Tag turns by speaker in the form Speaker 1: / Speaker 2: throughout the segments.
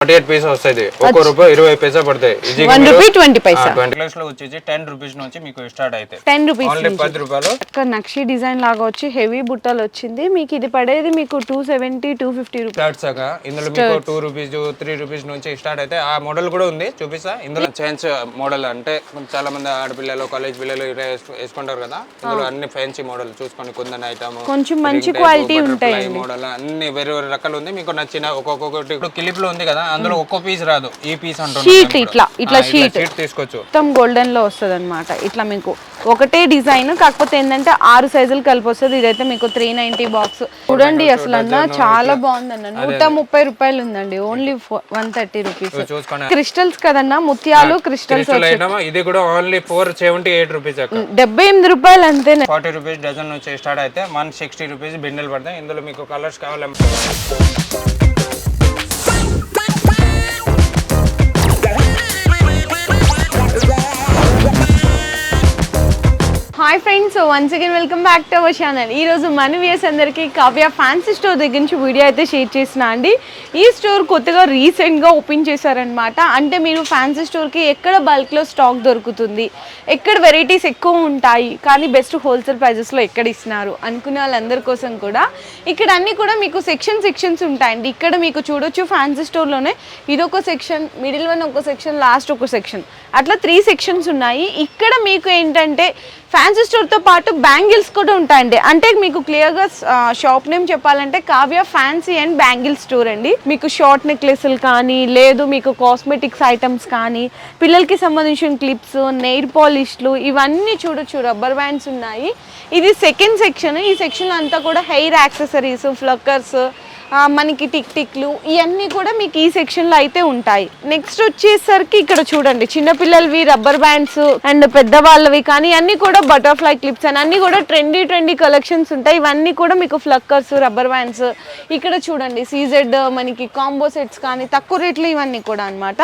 Speaker 1: 48 piece వస్తాయి. ఒక్క రూపాయి 20 పైసా పడతాయి.
Speaker 2: 1 రూపీ 20 పైసా.
Speaker 1: 20 ప్లస్ లో వచ్చేసి 10 రూపీస్ నుంచి మీకు స్టార్ట్ అవుతాయి.
Speaker 2: 10 రూపీస్
Speaker 1: ఓన్లీ 10 రూపాయలు.
Speaker 2: ఒక నక్షి డిజైన్ లాగా వచ్చి హెవీ బుట్టలు వచ్చింది. మీకు ఇది పడేది మీకు 270 250 రూపీస్
Speaker 1: స్టార్ట్స్ అగా. ఇందులో మీకు 2 రూపీస్ 3 రూపీస్ నుంచి స్టార్ట్ అయితే ఆ మోడల్ కూడా ఉంది, చూపిస్తా. ఇందులో చైన్స్ మోడల్ అంటే చాలా మంది ఆడపిల్లలు కాలేజ్ పిల్లలు వేసుకుంటారు కదా. ఇందులో అన్ని ఫ్యాన్సీ మోడల్ చూసుకొని కుందన్ ఐటమ్
Speaker 2: కొంచెం మంచి క్వాలిటీ ఉంటాయి.
Speaker 1: మోడల్ అన్ని వేరే వేరే రకాలు ఉంది. మీకు నచ్చిన ఒక్కొక్కటి ఇప్పుడు క్లిప్ లో ఉంది కదా, అందులో ఒక్కో పీస్ రాదు, ఈ పీస్ అంటున్నాను.
Speaker 2: షీట్ ఇట్లా షీట్
Speaker 1: తీసుకోవచ్చు.
Speaker 2: మొత్తం గోల్డెన్ లో వస్తుంది అనమాట. ఇట్లా మీకు ఒకటే డిజైన్, కాకపోతే ఏంటంటే 6 సైజులు కలిపి వస్తుంది. ఇదైతే మీకు 390 బాక్స్. చూడండి అసలు అన్న చాలా బాగుందన్న. 130 రూపాయలు ఉందండి, ఓన్లీ 130 రూపీస్. క్రిస్టల్స్ కదన్నా, ముత్యాలు క్రిస్టల్స్.
Speaker 1: ఇది కూడా ఓన్లీ 478 రూపీస్.
Speaker 2: 78 రూపాయలు అంతేనే.
Speaker 1: 40 రూపీస్ డజన్ నుంచి స్టార్ట్ అయితే 160 రూపీస్ బిండెలు పడతాయి. ఇందులో మీకు కలర్స్ కావాలి.
Speaker 2: Hi friends, once again welcome back to our channel. ఈరోజు మన వ్యూయర్స్ అందరికీ కావ్య ఫ్యాన్సీ స్టోర్ దగ్గర నుంచి వీడియో అయితే షేర్ చేసిన అండి. ఈ స్టోర్ కొత్తగా రీసెంట్గా ఓపెన్ చేశారనమాట. అంటే మీరు ఫ్యాన్సీ స్టోర్కి ఎక్కడ బల్క్లో స్టాక్ దొరుకుతుంది, ఎక్కడ వెరైటీస్ ఎక్కువ ఉంటాయి, కానీ బెస్ట్ హోల్సేల్ ప్రైజెస్లో ఎక్కడ ఇస్తున్నారు అనుకునే వాళ్ళందరి కోసం కూడా ఇక్కడ అన్నీ కూడా మీకు సెక్షన్స్ ఉంటాయండి. ఇక్కడ మీకు చూడొచ్చు ఫ్యాన్సీ స్టోర్లోనే ఇదొక సెక్షన్, మిడిల్ వన్ ఒక సెక్షన్, లాస్ట్ ఒక సెక్షన్, అట్లా 3 సెక్షన్స్ ఉన్నాయి. ఇక్కడ మీకు ఏంటంటే ఫ్యాన్సీ స్టోర్తో పాటు బ్యాంగిల్స్ కూడా ఉంటాయండి. అంటే మీకు క్లియర్గా షాప్ నేమ్ చెప్పాలంటే Kavya fancy and bangle store అండి. మీకు షార్ట్ నెక్లెస్లు కానీ, లేదు మీకు కాస్మెటిక్స్ ఐటమ్స్ కానీ, పిల్లలకి సంబంధించిన క్లిప్స్, నెయిల్ పాలిష్లు, ఇవన్నీ చూడొచ్చు. రబ్బర్ బ్యాండ్స్ ఉన్నాయి. ఇది సెకండ్ సెక్షన్. ఈ సెక్షన్ అంతా కూడా హెయిర్ యాక్సెసరీస్, ఫ్లక్కర్స్, మనకి టిక్లు, ఇవన్నీ కూడా మీకు ఈ సెక్షన్లో అయితే ఉంటాయి. నెక్స్ట్ వచ్చేసరికి ఇక్కడ చూడండి, చిన్నపిల్లలవి రబ్బర్ బ్యాండ్స్ అండ్ పెద్దవాళ్ళవి కానీ అన్నీ కూడా బటర్ఫ్లై క్లిప్స్ అని అన్నీ కూడా ట్రెండీ కలెక్షన్స్ ఉంటాయి. ఇవన్నీ కూడా మీకు ఫ్లక్కర్స్, రబ్బర్ బ్యాండ్స్. ఇక్కడ చూడండి సీజెడ్ మనకి కాంబో సెట్స్ కానీ తక్కువ రేట్లు ఇవన్నీ కూడా అనమాట.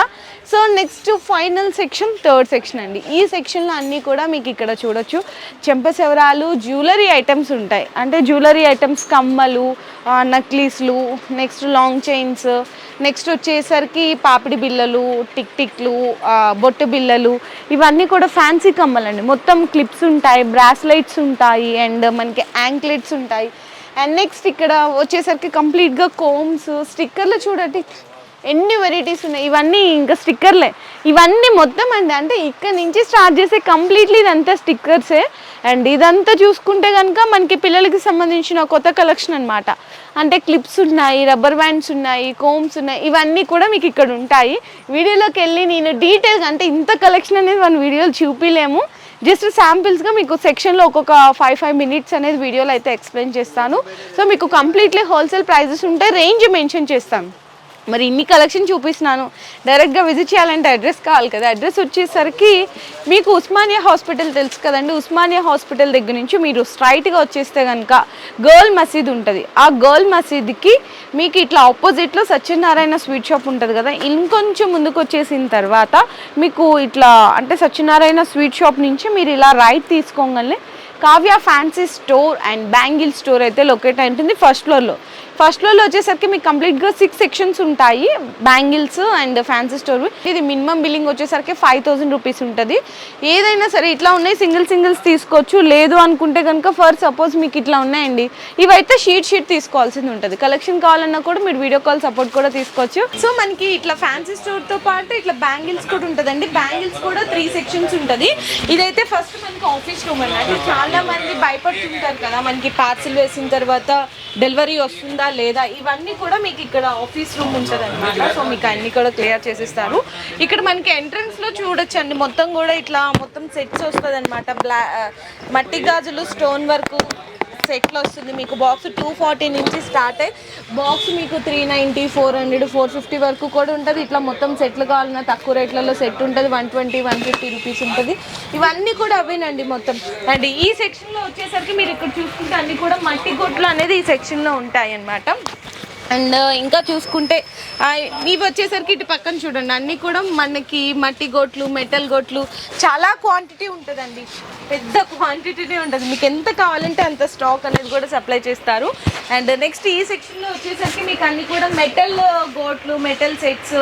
Speaker 2: So next final section, third section అండి. ఈ సెక్షన్లో అన్నీ కూడా మీకు ఇక్కడ చూడొచ్చు చెంపసెవరాలు, జ్యువెలరీ ఐటమ్స్ ఉంటాయి. అంటే జ్యువెలరీ ఐటమ్స్, కమ్మలు, నక్లీస్లు, నెక్స్ట్ లాంగ్ చైన్స్, నెక్స్ట్ వచ్చేసరికి పాపిడి బిళ్ళలు, టిక్లు, బొట్టు బిళ్ళలు, ఇవన్నీ కూడా ఫ్యాన్సీ కమ్మలండి. మొత్తం క్లిప్స్ ఉంటాయి, బ్రాస్లైట్స్ ఉంటాయి, అండ్ మనకి యాంక్లెట్స్ ఉంటాయి. అండ్ నెక్స్ట్ ఇక్కడ వచ్చేసరికి కంప్లీట్గా కోమ్స్, స్టిక్కర్లు చూడండి ఎన్ని వెరైటీస్ ఉన్నాయి. ఇవన్నీ ఇంకా స్టిక్కర్లే ఇవన్నీ మొత్తం అండి. అంటే ఇక్కడ నుంచి స్టార్ట్ చేసే కంప్లీట్లీ ఇదంతా స్టిక్కర్సే. అండ్ ఇదంతా చూసుకుంటే కనుక మనకి పిల్లలకి సంబంధించిన కొత్త కలెక్షన్ అనమాట. అంటే క్లిప్స్ ఉన్నాయి, రబ్బర్ బ్యాండ్స్ ఉన్నాయి, కోమ్స్ ఉన్నాయి, ఇవన్నీ కూడా మీకు ఇక్కడ ఉంటాయి. వీడియోలోకి వెళ్ళి నేను డీటెయిల్గా అంటే ఇంత కలెక్షన్ అనేది మన వీడియోలు చూపించలేము. జస్ట్ శాంపిల్స్గా మీకు సెక్షన్లో ఒక్కొక్క 5 మినిట్స్ అనేది వీడియోలో అయితే ఎక్స్ప్లెయిన్ చేస్తాను. సో మీకు కంప్లీట్లీ హోల్సేల్ ప్రైజెస్ ఉంటాయి, రేంజ్ మెన్షన్ చేస్తాను. మరి ఇన్ని కలెక్షన్ చూపిస్తున్నాను, డైరెక్ట్గా విజిట్ చేయాలంటే అడ్రస్ కావాలి కదా. అడ్రస్ వచ్చేసరికి మీకు ఉస్మానియా హాస్పిటల్ తెలుసు కదండి. ఉస్మానియా హాస్పిటల్ దగ్గర నుంచి మీరు స్ట్రైట్గా వచ్చేస్తే కనుక గర్ల్ మసీద్ ఉంటుంది. ఆ గర్ల్ మసీద్కి మీకు ఇట్లా ఆపోజిట్లో సత్యనారాయణ స్వీట్ షాప్ ఉంటుంది కదా. ఇంకొంచెం ముందుకు వచ్చేసిన తర్వాత మీకు ఇట్లా అంటే సత్యనారాయణ స్వీట్ షాప్ నుంచి మీరు ఇలా రైట్ తీసుకోగానే Kavya fancy store and bangle store అయితే లొకేట్ అయి ఉంటుంది ఫస్ట్ ఫ్లోర్లో వచ్చేసరికి మీకు కంప్లీట్గా 6 సెక్షన్స్ ఉంటాయి, బ్యాంగిల్స్ అండ్ ఫ్యాన్సీ స్టోర్. ఇది మినిమం బిల్లింగ్ వచ్చేసరికి 5000 రూపీస్ ఉంటుంది. ఏదైనా సరే ఇట్లా ఉన్నాయి, సింగిల్స్ తీసుకోవచ్చు. లేదు అనుకుంటే కనుక ఫర్ సపోజ్ మీకు ఇట్లా ఉన్నాయండి, ఇవైతే షీట్ తీసుకోవాల్సింది ఉంటుంది. కలెక్షన్ కావాలన్నా కూడా మీరు వీడియో కాల్ సపోర్ట్ కూడా తీసుకోవచ్చు. సో మనకి ఇట్లా ఫ్యాన్సీ స్టోర్తో పాటు ఇట్లా బ్యాంగిల్స్ కూడా ఉంటుందండి. బ్యాంగిల్స్ కూడా 3 సెక్షన్స్ ఉంటుంది. ఇదైతే ఫస్ట్ మనకి ఆఫీస్ రూమ్ అన్నట్టు. చాలా మంది భయపడుతుంటారు కదా, మనకి పార్సిల్ వేసిన తర్వాత డెలివరీ వస్తుందా లేదా, ఇవన్నీ కూడా మీకు ఇక్కడ ఆఫీస్ రూమ్ ఉంటుంది అనమాట. సో మీకు అన్ని కూడా క్లియర్ చేసిస్తారు. ఇక్కడ మనకి ఎంట్రన్స్ లో చూడొచ్చు అండి, మొత్తం కూడా ఇట్లా మొత్తం సెట్స్ వస్తుంది అనమాట. మట్టి గాజులు, స్టోన్ వర్క్ సెట్లో వస్తుంది. మీకు బాక్స్ 240 నుంచి స్టార్ట్ అయ్యి బాక్స్ మీకు 390, 400, 450 వరకు కూడా ఉంటుంది. ఇట్లా మొత్తం సెట్లు కావాలన్నా తక్కువ రేట్లలో సెట్ ఉంటుంది. 120, 150 రూపీస్ ఉంటుంది. ఇవన్నీ కూడా అవేనండి మొత్తం. అండ్ ఈ సెక్షన్లో వచ్చేసరికి మీరు ఇక్కడ చూసుకుంటే అన్నీ కూడా మట్టి గొట్లు అనేది ఈ సెక్షన్లో ఉంటాయి అన్నమాట. అండ్ ఇంకా చూసుకుంటే ఇవి వచ్చేసరికి ఇటు పక్కన చూడండి, అన్నీ కూడా మనకి మట్టి గోట్లు, మెటల్ గోట్లు, చాలా క్వాంటిటీ ఉంటుందండి, పెద్ద క్వాంటిటీనే ఉంటుంది. మీకు ఎంత కావాలంటే అంత స్టాక్ అనేది కూడా సప్లై చేస్తారు. అండ్ నెక్స్ట్ ఈ సెక్షన్లో వచ్చేసరికి మీకు అన్ని కూడా మెటల్ గోట్లు, మెటల్ సెట్స్,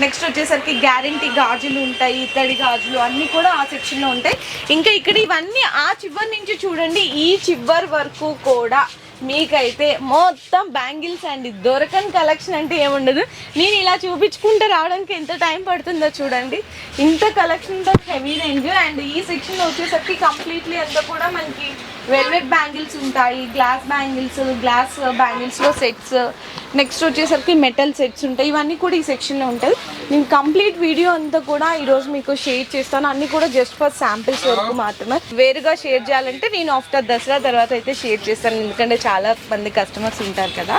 Speaker 2: నెక్స్ట్ వచ్చేసరికి గ్యారంటీ గాజులు ఉంటాయి, ఇత్తడి గాజులు అన్నీ కూడా ఆ సెక్షన్లో ఉంటాయి. ఇంకా ఇక్కడ ఇవన్నీ ఆ చివరి నుంచి చూడండి ఈ చివరి వరకు కూడా మీకైతే మొత్తం బ్యాంగిల్స్ అండి. దొరకని కలెక్షన్ అంటే ఏముండదు. నేను ఇలా చూపించుకుంటూ రావడానికి ఎంత టైం పడుతుందో చూడండి, ఇంత కలెక్షన్తో హెవీ రేంజ్. అండ్ ఈ సెక్షన్లో వచ్చేసరికి కంప్లీట్లీ అంతా కూడా మనకి వెల్వెట్ బ్యాంగిల్స్ ఉంటాయి, గ్లాస్ బ్యాంగిల్స్లో సెట్స్, నెక్స్ట్ వచ్చేసరికి మెటల్ సెట్స్ ఉంటాయి. ఇవన్నీ కూడా ఈ సెక్షన్లో ఉంటాయి. నేను కంప్లీట్ వీడియో అంతా కూడా ఈరోజు మీకు షేర్ చేస్తాను. అన్నీ కూడా జస్ట్ ఫర్ శాంపిల్స్ వరకు మాత్రమే. వేరుగా షేర్ చేయాలంటే నేను ఆఫ్టర్ దసరా తర్వాత అయితే షేర్ చేస్తాను, ఎందుకంటే చాలా మంది కస్టమర్స్ ఉంటారు కదా.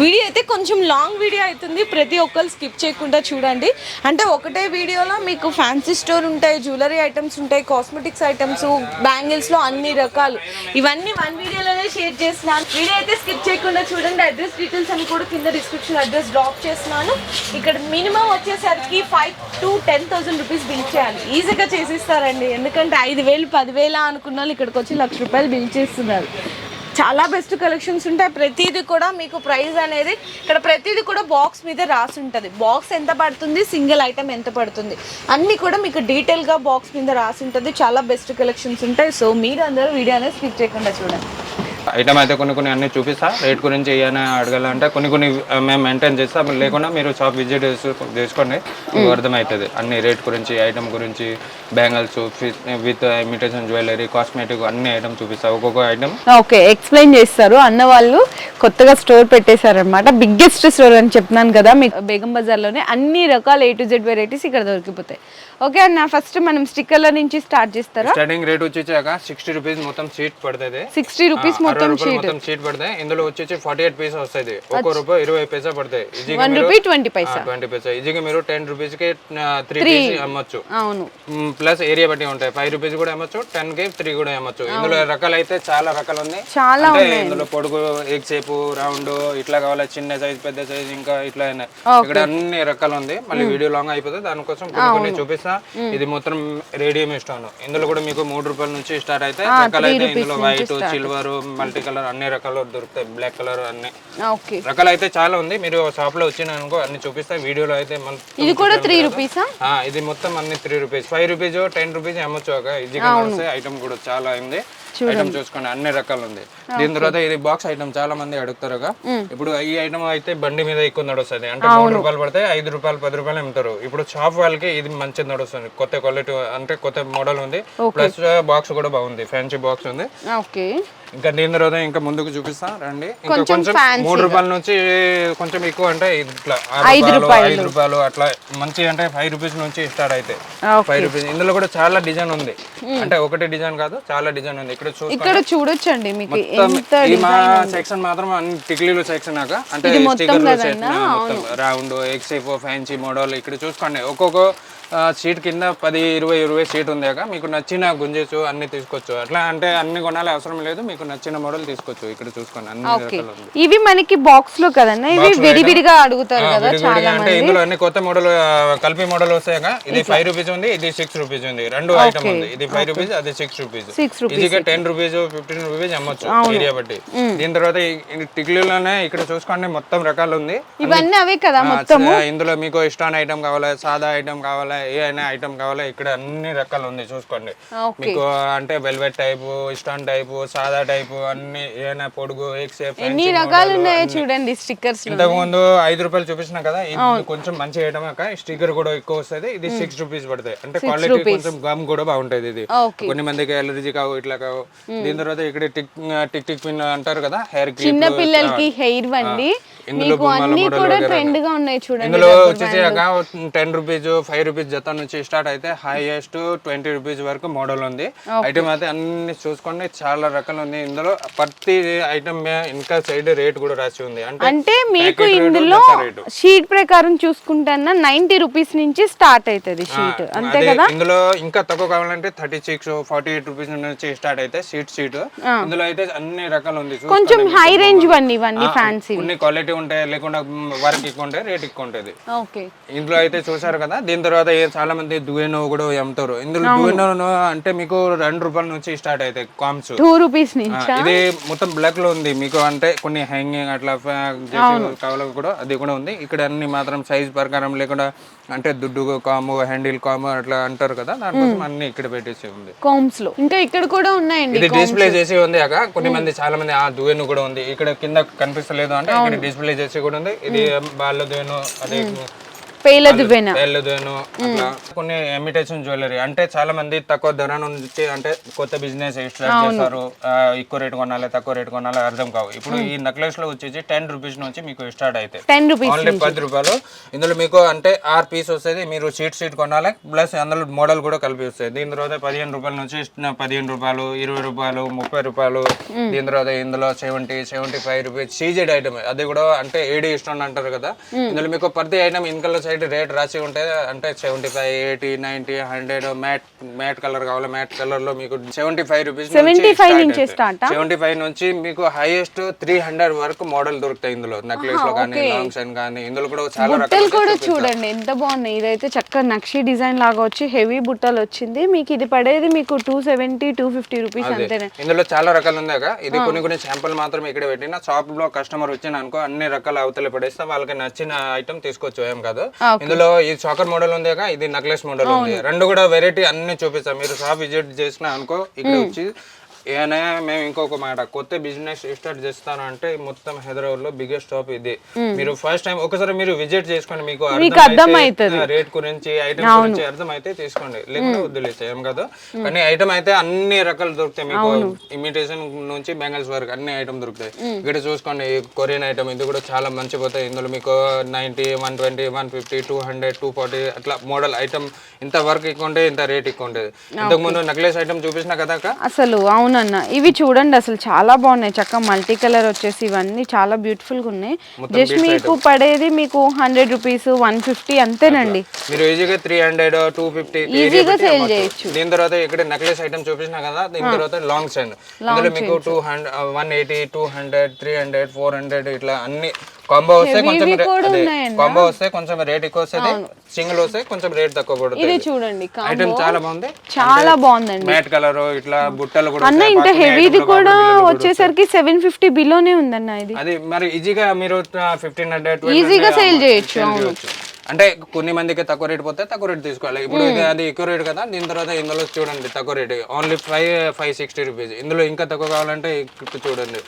Speaker 2: వీడియో అయితే కొంచెం లాంగ్ వీడియో అవుతుంది, ప్రతి ఒక్కరు స్కిప్ చేయకుండా చూడండి. అంటే ఒకటే వీడియోలో మీకు ఫ్యాన్సీ స్టోర్ ఉంటాయి, జ్యువెలరీ ఐటమ్స్ ఉంటాయి, కాస్మెటిక్స్ ఐటమ్స్, బ్యాంగిల్స్లో అన్ని రకాలు, ఇవన్నీ వన్ వీడియోలోనే షేర్ చేస్తున్నాను. వీడియో అయితే స్కిప్ చేయకుండా చూడండి. అడ్రస్ డీటెయిల్స్ అని కూడా కింద డిస్క్రిప్షన్ అడ్రస్ డ్రాప్ చేస్తున్నాను. ఇక్కడ మినిమం వచ్చేసరికి 5,000 to 10,000 రూపీస్ బిల్ చేయాలి, ఈజీగా చేసిస్తారండి. ఎందుకంటే 5,000 10,000 అనుకున్న వాళ్ళు ఇక్కడికి వచ్చి ₹1,00,000 బిల్ చేస్తున్నారు. చాలా బెస్ట్ కలెక్షన్స్ ఉంటాయి. ప్రతిదీ కూడా మీకు ప్రైస్ అనేది ఇక్కడ ప్రతిదీ కూడా బాక్స్ మీద రాసి ఉంటుంది. బాక్స్ ఎంత పడుతుంది, సింగిల్ ఐటమ్ ఎంత పడుతుంది, అన్నీ కూడా మీకు డీటెయిల్గా బాక్స్ మీద రాసి ఉంటుంది. చాలా బెస్ట్ కలెక్షన్స్ ఉంటాయి. సో మీరు అందరూ వీడియో అనేది స్కిప్ చేయకుండా చూడండి.
Speaker 1: ఐటమ్ అయితే కొన్ని అన్ని చూపిస్తా. రేట్ గురించి ఏమైనా అడగాలంటే కొన్ని మేము మెయింటైన్ చేస్తాం, లేకుండా మీరు షాప్ విజిట్ చేసుకోండి, మీకు అర్థమవుతుంది. అన్ని రేట్ గురించి, ఐటమ్ గురించి, bangles with imitation jewellery, cosmetic అన్ని ఐటమ్ చూపిస్తా. ఒక్కొక్క ఐటమ్
Speaker 2: ఓకే ఎక్స్ప్లెయిన్ చేస్తారు. అన్న వాళ్ళు కొత్తగా స్టోర్ పెట్టేశారనమాట, బిగ్గెస్ట్ స్టోర్ అని చెప్తున్నాను కదా మీకు. బేగం బజార్లోనే అన్ని రకాల A to Z వెరైటీస్ ఇక్కడ దొరికిపోతాయి. ఓకే అన్న, ఫస్ట్ మనం స్టిక్కర్ల నుంచి స్టార్ట్ చేస్తారా?
Speaker 1: స్టార్టింగ్ రేట్ వచ్చేసాక 60 రూపీస్ మొత్తం షీట్ పడుతుంది.
Speaker 2: 60 రూపీస్ మొత్తం
Speaker 1: షీట్ పడతాయి. ఇందులో వచ్చేసి 48 పీస్ వస్తుంది. ఒక్కో రూపాయి 20 పైసా పడతాయి.
Speaker 2: 1 రూపీ 20 పైసా.
Speaker 1: ఈజీగా మీరు 10 రూపీస్ కి 3 పీస్ అమ్మొచ్చు.
Speaker 2: అవును,
Speaker 1: ప్లస్ ఏరియా బట్టి ఉంటాయి. 5 రూపీస్ కూడా అమ్మొచ్చు, 10 కి 3 కూడా అమ్మొచ్చు. ఇందులో రకాలు అయితే చాలా రకాలు ఉన్నాయి.
Speaker 2: చాలా ఉన్నాయి.
Speaker 1: ఇందులో పొడుగు, ఎగ్ షేప్, రౌండ్ ఇట్లా కావాలి, చిన్న సైజ్, పెద్ద సైజ్, ఇంకా ఇట్లా ఇక్కడ అన్ని రకాలు ఉంది. మళ్ళీ వీడియో లాంగ్ అయిపోతుంది, దానికోసం కొన్ని చూపిస్తా. ఇది మొత్తం రేడియం స్టోన్. ఇందులో కూడా మీకు ₹3 నుంచి స్టార్ట్ అయితే రకాలు అయితే ఇందులో వైట్, సిల్వర్, మల్టీ కలర్ అన్ని రకాలు దొరుకుతాయి. బ్లాక్ కలర్ అన్ని రకాలు అయితే చాలా ఉంది. మీరు షాప్ లో వచ్చిన అనుకో అన్ని చూపిస్తా. వీడియోలో అయితే
Speaker 2: ఇది కూడా 3 రూపీసా?
Speaker 1: ఇది మొత్తం అన్ని 3 రూపీస్, 5 రూపీస్, 10 రూపీస్ అమ్మొచ్చు. ఈజీగా ఐటమ్ కూడా చాలా ఉంది. ఐటమ్ చూసుకోండి, అన్ని రకాలు ఉంది. దీని తర్వాత ఇది బాక్స్ ఐటమ్ చాలా మంది అడుగుతారు. ఇప్పుడు ఈ ఐటమ్ అయితే బండి మీద ఎక్కువ నడుస్తుంది. అంటే ₹3 పడతాయి, ₹5 ₹10 అమ్ముతారు. ఇప్పుడు షాప్ వాళ్ళకి ఇది మంచిది నడుస్తుంది. కొత్త క్వాలిటీ అంటే కొత్త మోడల్ ఉంది. ప్లస్ బాక్స్ కూడా బాగుంది, ఫ్యాన్సీ బాక్స్ ఉంది. ఇంకా దీని తర్వాత ఇంకా ముందుకు చూపిస్తా రండి. ఇంకా కొంచెం ₹3 నుంచి కొంచెం ఎక్కువ అంటే ఇట్లా ₹5 అట్లా మంచి అంటే 5 రూపీస్ నుంచి స్టార్ట్ అయితే 5 రూపీస్. ఇందులో కూడా చాలా డిజైన్ ఉంది. అంటే ఒకటి డిజైన్ కాదు, చాలా డిజైన్ ఉంది. ఇక్కడ
Speaker 2: చూడొచ్చండి మీకు.
Speaker 1: మా సెక్షన్ మాత్రం అన్ని టిక్లీలు సెక్షన్ అంటే round, egg shape, fancy model. ఇక్కడ చూసుకోండి, ఒక్కొక్క సీట్ కింద 10-20 సీట్ ఉంది. మీకు నచ్చిన గుంజేసు అన్ని తీసుకోవచ్చు. అట్లా అంటే అన్ని కొనాలి అవసరం లేదు, మీకు నచ్చిన మోడల్ తీసుకోవచ్చు. ఇక్కడ చూసుకోండి, అన్ని రకాలు ఉంది.
Speaker 2: ఇవి మనకి బాక్స్ లో కదన్నా, ఇవి విడివిడిగా అడుగుతారు కదా చాలా మంది.
Speaker 1: అంటే ఇందులో అన్ని కొత్త మోడల్ కలిపి మోడల్ వస్తాయి. ఇది 5 రూపీస్ ఉంది, ఇది 6 రూపీస్ ఉంది. రెండు ఐటమ్ ఉంది. ఇది 5 రూపీస్, అది 6 రూపీస్. ఇదిగా 10 రూపీస్ 15 రూపీస్ అమ్మొచ్చు ఏరియా బట్టి. దీని తర్వాత టిక్లీలోనే ఇక్కడ చూసుకోండి మొత్తం రకాలు ఉంది.
Speaker 2: ఇవన్నీ అవే కదా మొత్తం.
Speaker 1: ఇందులో మీకు స్టోన్ ఐటమ్ కావాలా, సాదా ఐటమ్ కావాలా, ఏ అయినా ఐటమ్ కావాలా, ఇక్కడ అన్ని రకాలు ఉంది. చూసుకోండి, మీకు అంటే వెల్వెట్ టైప్, స్టోన్ టైప్, సాదా టైప్ అన్ని, ఏమైనా పొడుగు, ఎగ్ షేప్,
Speaker 2: ఎన్ని రకాలు ఉన్నాయో చూడండి. స్టిక్కర్స్
Speaker 1: ఇంతకు ముందు ₹5 చూపించిన కదా, ఇది కొంచెం మంచి ఐటమ్. స్టిక్కర్ కూడా ఎక్కువ వస్తుంది. ఇది 6 రూపీస్ పడతాయి. అంటే క్వాలిటీ కొంచెం గమ్ కూడా బాగుంటది. ఇది కొన్ని మందికి ఎలర్జీ కావు, ఇట్లా కావు. దీని తర్వాత ఇక్కడ టిక్ టిక్ పిన్ అంటారు కదా, హెయిర్ క్లిప్,
Speaker 2: చిన్న పిల్లలకి హెయిర్ వండి. మీకు అన్ని కూడా ట్రెండ్ గా ఉన్నాయి చూడండి.
Speaker 1: ఇందులో వచ్చేసి 10 రూపీస్, 5 రూపీస్ జత నుంచి స్టార్ట్ అయితే హైయెస్ట్ 20 రూపీస్ వరకు మోడల్ ఉంది. ఐటమ్ అయితే అన్ని చూసుకోండి, చాలా రకాలు ఉంది. ఇందులో ప్రతి ఐటమ్ ఇంకా సైడ్ రేట్ కూడా రాసి ఉంది. అంటే మీకు ఇందులో
Speaker 2: షీట్ ప్రకారం చూసుకుంటే 90 రూపీస్ నుంచి స్టార్ట్ అవుతుంది షీట్, అంతే కదా.
Speaker 1: ఇందులో ఇంకా తక్కువ కావాలంటే 36, 48 రూపీస్ నుంచి స్టార్ట్ అయితే షీట్. ఇందులో అయితే అన్ని రకాలు ఉంది.
Speaker 2: కొంచెం హై రేంజ్ ఇవన్నీ ఫ్యాన్సీ.
Speaker 1: కొన్ని క్వాలిటీ ఉంటాయి, లేకుండా వర్క్ ఎక్కువ ఉంటాయి, రేట్ ఎక్కువ ఉంటుంది.
Speaker 2: ఓకే.
Speaker 1: ఇందులో అయితే చూసారు కదా. దీని తర్వాత చాలా మంది దువేనో కూడా అమ్ముతారు. ఇందులో దువేనో అంటే మీకు ₹2 నుంచి స్టార్ట్ అవుతాయి కామ్స్.
Speaker 2: ₹2 నుంచి.
Speaker 1: ఇది మొత్తం బ్లాక్ లో ఉంది మీకు, అంటే కొన్ని హ్యాంగింగ్ అట్లా కావాలి కూడా అది కూడా ఉంది. ఇక్కడ అన్ని మాత్రం సైజ్ ప్రకారం లేకుండా అంటే దుడ్డు కాము, హ్యాండిల్ కాము అట్లా అంటారు కదా, దానికోసం అన్ని ఇక్కడ పెట్టేసి ఉంది
Speaker 2: కామ్స్ లో. ఇంకా ఇక్కడ కూడా ఉన్నాయండి.
Speaker 1: ఇది డిస్ప్లే చేసి ఉంది అక్క. కొన్ని మంది చాలా మంది ఆ దువేను కూడా ఉంది, ఇక్కడ కింద కనిపిస్తలేదు అంటే ఇక్కడ డిస్ప్లే చేసి కూడా ఉంది. ఇది బాల దువేను, అదే
Speaker 2: పేల దువ్వెన,
Speaker 1: అట్లా కొన్ని ఇమిటేషన్ జ్యువెలరీ. అంటే చాలా మంది తక్కువ ధర నుంచి అంటే కొత్త బిజినెస్ స్టార్ట్ చేస్తారు, ఎక్కువ రేట్ కొనాలి తక్కువ రేట్ కొనాలి అర్థం కావు. ఇప్పుడు ఈ నెక్లెస్ లో వచ్చేసి ₹10 నుంచి మీకు స్టార్ట్ అయితే ఓన్లీ ₹10. ఇందులో మీకు అంటే 6 పీస్ వస్తుంది. మీరు సీట్ కొనాలి, ప్లస్ అందులో మోడల్ కూడా కలిపి వస్తాయి. దీని తర్వాత ₹15 నుంచి ₹15, ₹20, ₹30. దీని తర్వాత ఇందులో ₹75 సీజెడ్ ఐటమ్, అది కూడా అంటే ఏడి స్టోన్ అంటారు కదా. ఇందులో మీకు ప్రతి ఐటమ్ ఇన్కల్ సైడ్ రేట్ రాసి ఉంటాయి. అంటే 75, 80, 90, 100 మ్యాట్ కలర్ కావాలి, మ్యాట్ కలర్ లో మీకు ₹75
Speaker 2: నుంచి స్టార్ట్.
Speaker 1: 75 నుంచి మీకు హైయెస్ట్ 300 వరకు మోడల్ దొరుకుతాయి ఇందులో. నెక్లెస్ లో కానీ, లాంగ్ చైన్ కానీ, ఇందులో కూడా చాలా
Speaker 2: రకాలు కూడా చూడండి ఎంత బాగున్నాయి. ఇదైతే చక్కగా నక్షి డిజైన్ లాగా వచ్చి హెవీ బుట్టలు వచ్చింది. మీకు ఇది పడేది మీకు ₹270, ₹250 అంతేనే.
Speaker 1: ఇందులో చాలా రకాలు ఉంది. ఇది కొన్ని శాంపుల్ మాత్రం ఇక్కడ పెట్టిన షాప్ లో కస్టమర్ వచ్చిన అనుకో అన్ని రకాల అవతల పడేస్తే వాళ్ళకి నచ్చిన ఐటమ్ తీసుకోవచ్చు, ఏం కాదు. ఇందులో ఈ చాకర్ మోడల్ ఉంది, ఇది నెక్లెస్ మోడల్ ఉంది. రెండు కూడా వెరైటీ అన్ని చూపిస్తాం. మీరు షాప్ విజిట్ చేసిన అనుకో ఇక్కడ వచ్చి ఏమైనా మేము ఇంకొక మాట, కొత్త బిజినెస్ స్టార్ట్ చేస్తాను అంటే మొత్తం హైదరాబాద్ లో బిగ్గెస్ట్ షాప్ ఇది. మీరు ఫస్ట్ టైం ఒకసారి మీరు విజిట్ చేసుకోండి, మీకు అర్థమైతే రేట్ గురించి ఐటమ్ గురించి అర్థమైతే తీసుకోండి, లేకపోతే వదిలేస్తే ఏం కాదు. కానీ ఐటమ్ అయితే అన్ని రకాలు దొరుకుతాయి మీకు, ఇమిటేషన్ నుంచి బెంగల్స్ వరకు అన్ని ఐటమ్ దొరుకుతాయి. ఇక్కడ చూసుకోండి కొరియన్ ఐటమ్, ఇది కూడా చాలా మంచి పోతాయి. ఇందులో మీకు 90, 120, 150, 200, 240 అట్లా మోడల్ ఐటమ్. ఇంత వర్క్ ఎక్కువ ఉంటే ఇంత రేట్ ఎక్కువ ఉంటుంది. ఇంతకు ముందు నెక్లెస్ ఐటమ్ చూపించిన కదా
Speaker 2: అసలు. అవునన్న, ఇవి చూడండి అసలు చాలా బాగున్నాయి. చక్కగా మల్టీ కలర్ వచ్చేసి ఇవన్నీ చాలా బ్యూటిఫుల్ గా ఉన్నాయి. జస్ట్ మీకు పడేది మీకు ₹100, ₹150 అంతేనండి.
Speaker 1: మీరు ఈజీగా 300, 250
Speaker 2: ఈజీగా సేల్ చేయొచ్చు.
Speaker 1: దీని తర్వాత ఇక్కడ నెక్లెస్ ఐటమ్ చూపించిన కదా. దీని తర్వాత లాంగ్ చైన్, ఇందులో మీకు 200, 180, 200, 300, 400 ఇట్లా అన్ని కాంబో వస్తే కొంచెం రేట్ ఎక్కువ వస్తుంది. సింగిల్ వస్తే కొంచెం రేట్ తక్కువ పడుతుంది.
Speaker 2: ఇది చూడండి
Speaker 1: ఐటమ్ చాలా బాగుంది,
Speaker 2: చాలా బాగుందండి.
Speaker 1: మ్యాట్ కలర్ ఇట్లా బుట్టలు కూడా
Speaker 2: అన్న ఇంత హెవీది కూడా వచ్చేసరికి 750 బిలోనే ఉందన్న. ఇది
Speaker 1: అది మరి ఈజీగా మీరు 1500
Speaker 2: ఈజీగా సేల్ చేయొచ్చు.
Speaker 1: అంటే కొన్ని మందికి తక్కువ రేట్ పోతే తక్కువ రేట్ తీసుకోవాలి. ఇప్పుడు అది ఎక్కువ రేట్ కదా. దీని తర్వాత ఇందులో చూడండి తక్కువ రేట్ ఓన్లీ ₹560. ఇందులో ఇంకా తక్కువ కావాలంటే చూడండి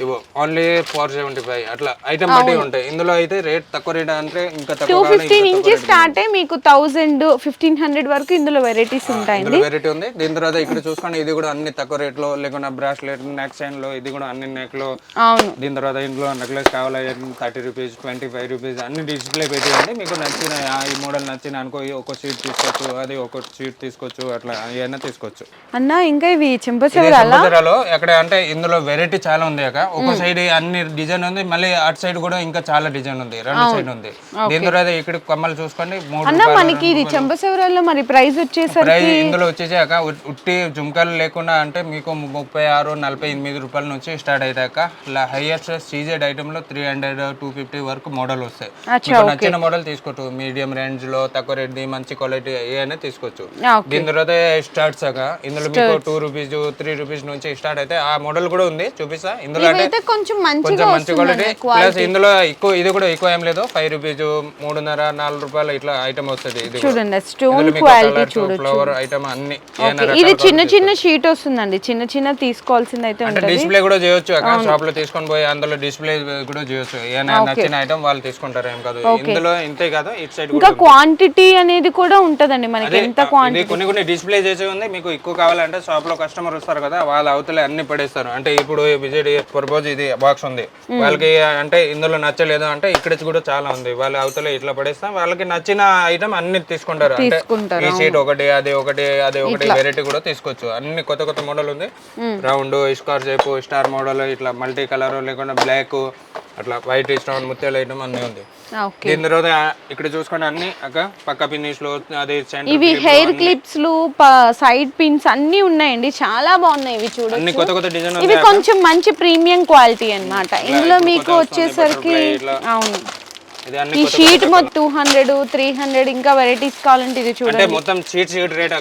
Speaker 1: ఇవో ఓన్లీ ₹475 అట్లా ఐటమ్ బట్టి ఉంటాయి. ఇందులో అయితే రేట్ తక్కువ రేట్ అంటే ఇంకా తక్కువ
Speaker 2: 250 నుంచి స్టార్ట్ అయ్యి మీకు 1000, 1500 వరకు ఇందులో వెరైటీస్ ఉంటాయండి.
Speaker 1: వెరైటీ ఉంది. దీని తర్వాత ఇక్కడ చూసుకోండి, ఇది కూడా అన్ని తక్కువ రేట్ లో, లేకుండా బ్రాస్లెట్, నెక్ చైన్ లో, ఇది కూడా అన్ని నెక్ లో. దీని తర్వాత ఇందులో నెక్లెస్ కావాలి ₹30, ₹25 అన్ని డిస్ప్లే పెట్టి ఉంది. మీకు నచ్చిన ఈ మోడల్ నచ్చిన అనుకో ఒక సీట్ తీసుకోవచ్చు, అది ఒక సీట్ తీసుకోవచ్చు, అట్లా ఏమైనా తీసుకోవచ్చు
Speaker 2: అన్న. ఇంకా ఇవి చెంపచెరాలో
Speaker 1: ఎక్కడ అంటే ఇందులో వెరైటీ చాలా ఉంది. ఒక సైడ్ అన్ని డిజైన్ ఉంది, మళ్ళీ అటు సైడ్ కూడా ఇంకా చాలా డిజైన్ ఉంది, రెండు సైడ్ ఉంది. దీని తర్వాత ఇక్కడ కమ్మలు చూసుకోండి
Speaker 2: మనకి ఇది చెంపచెరాలో మరి ప్రైస్ వచ్చేసరికి
Speaker 1: ఇందులో వచ్చేసి ఉట్టి జుంకాలు లేకుండా అంటే మీకు ₹36, ₹48 నుంచి స్టార్ట్ అవుతాక హైయెస్ట్ సీజెడ్ ఐటమ్ లో 300, 250 వరకు మోడల్ వస్తాయి. నచ్చిన మోడల్ తీసుకోవచ్చు. మీడియం రేంజ్ లో తక్కువ రేట్ ది మంచి క్వాలిటీ ఏమైనా తీసుకోవచ్చు. దీని తర్వాత స్టార్ట్స్ ఇందులో మీకు ₹2, ₹3 నుంచి స్టార్ట్ అయితే ఆ మోడల్ కూడా ఉంది, చూపిస్తా. ఇందులో అంటే కొంచెం మంచి క్వాలిటీ, ప్లస్ ఇందులో ఎక్కువ ఇది కూడా ఎక్కువ ఏం లేదు. ₹5, ₹3.5, ₹4 ఇట్లా ఐటమ్ వస్తుంది. ఇది
Speaker 2: చూడండి స్టోన్ క్వాలిటీ చూడొచ్చు,
Speaker 1: ఫ్లవర్ ఐటమ్ అన్ని.
Speaker 2: ఇది చిన్న షీట్ వస్తుందండి, చిన్న తీసుకోవాల్సింది అయితే ఉంటుంది.
Speaker 1: డిస్ప్లే కూడా చేయొచ్చు షాప్ లో తీసుకొని పోయి అందులో డిస్ప్లే కూడా చేయొచ్చు. ఏమైనా నచ్చిన ఐటమ్ వాళ్ళు తీసుకుంటారు, ఏం కాదు. ఇందులో ఇంతే కాదు, ఇటు సైడ్
Speaker 2: ఇంకా క్వాంటిటీ అనేది కూడా ఉంటదండి మనకి. ఎంత క్వాంటిటీ
Speaker 1: కొన్ని డిస్ప్లే చేసి ఉంది. మీకు ఎక్కువ కావాలంటే షాప్ లో కస్టమర్ వస్తారు కదా, వాళ్ళ అవతలే అన్ని పడేస్తారు. అంటే ఇప్పుడు విజిట్ పర్పోజ్ ఇది బాక్స్ ఉంది, వాళ్ళకి అంటే ఇందులో నచ్చలేదు అంటే ఇక్కడ కూడా చాలా ఉంది, వాళ్ళ అవతలే ఇట్లా పడేస్తాం. వాళ్ళకి నచ్చిన ఐటమ్ అన్ని తీసుకుంటారు. అంటే ఈ షీట్ ఒకటి, అది ఒకటి వెరైటీ కూడా తీసుకోవచ్చు. అన్ని కొత్త మోడల్ ఉంది. Round, square shape, star model, ఇట్లా మల్టీ కలర్, లేకుండా బ్లాక్, అట్లా వైట్ స్టోన్ ముత్యాల ఐటమ్ అన్నీ ఉంది.
Speaker 2: ఓకే.
Speaker 1: దీని తర్వాత ఇక్కడ చూసుకోండి అన్ని పక్క ఫినిష్ లో అది
Speaker 2: ఇవి హెయిర్ క్లిప్స్ లు సైడ్ పిన్స్ అన్ని ఉన్నాయండి, చాలా బాగున్నాయి ఇవి చూడండి.
Speaker 1: అన్ని కొత్త కొత్త డిజైన్
Speaker 2: ఇవి కొంచెం మంచి ప్రీమియం క్వాలిటీ అన్నమాట. ఇందులో మీకు వచ్చేసరికి అవును ఈ షీట్ మొత్తం 200 300 ఇంకా వెరైటీస్ కావాలంటే ఇది చూడండి.
Speaker 1: అంటే మొత్తం షీట్ రేట్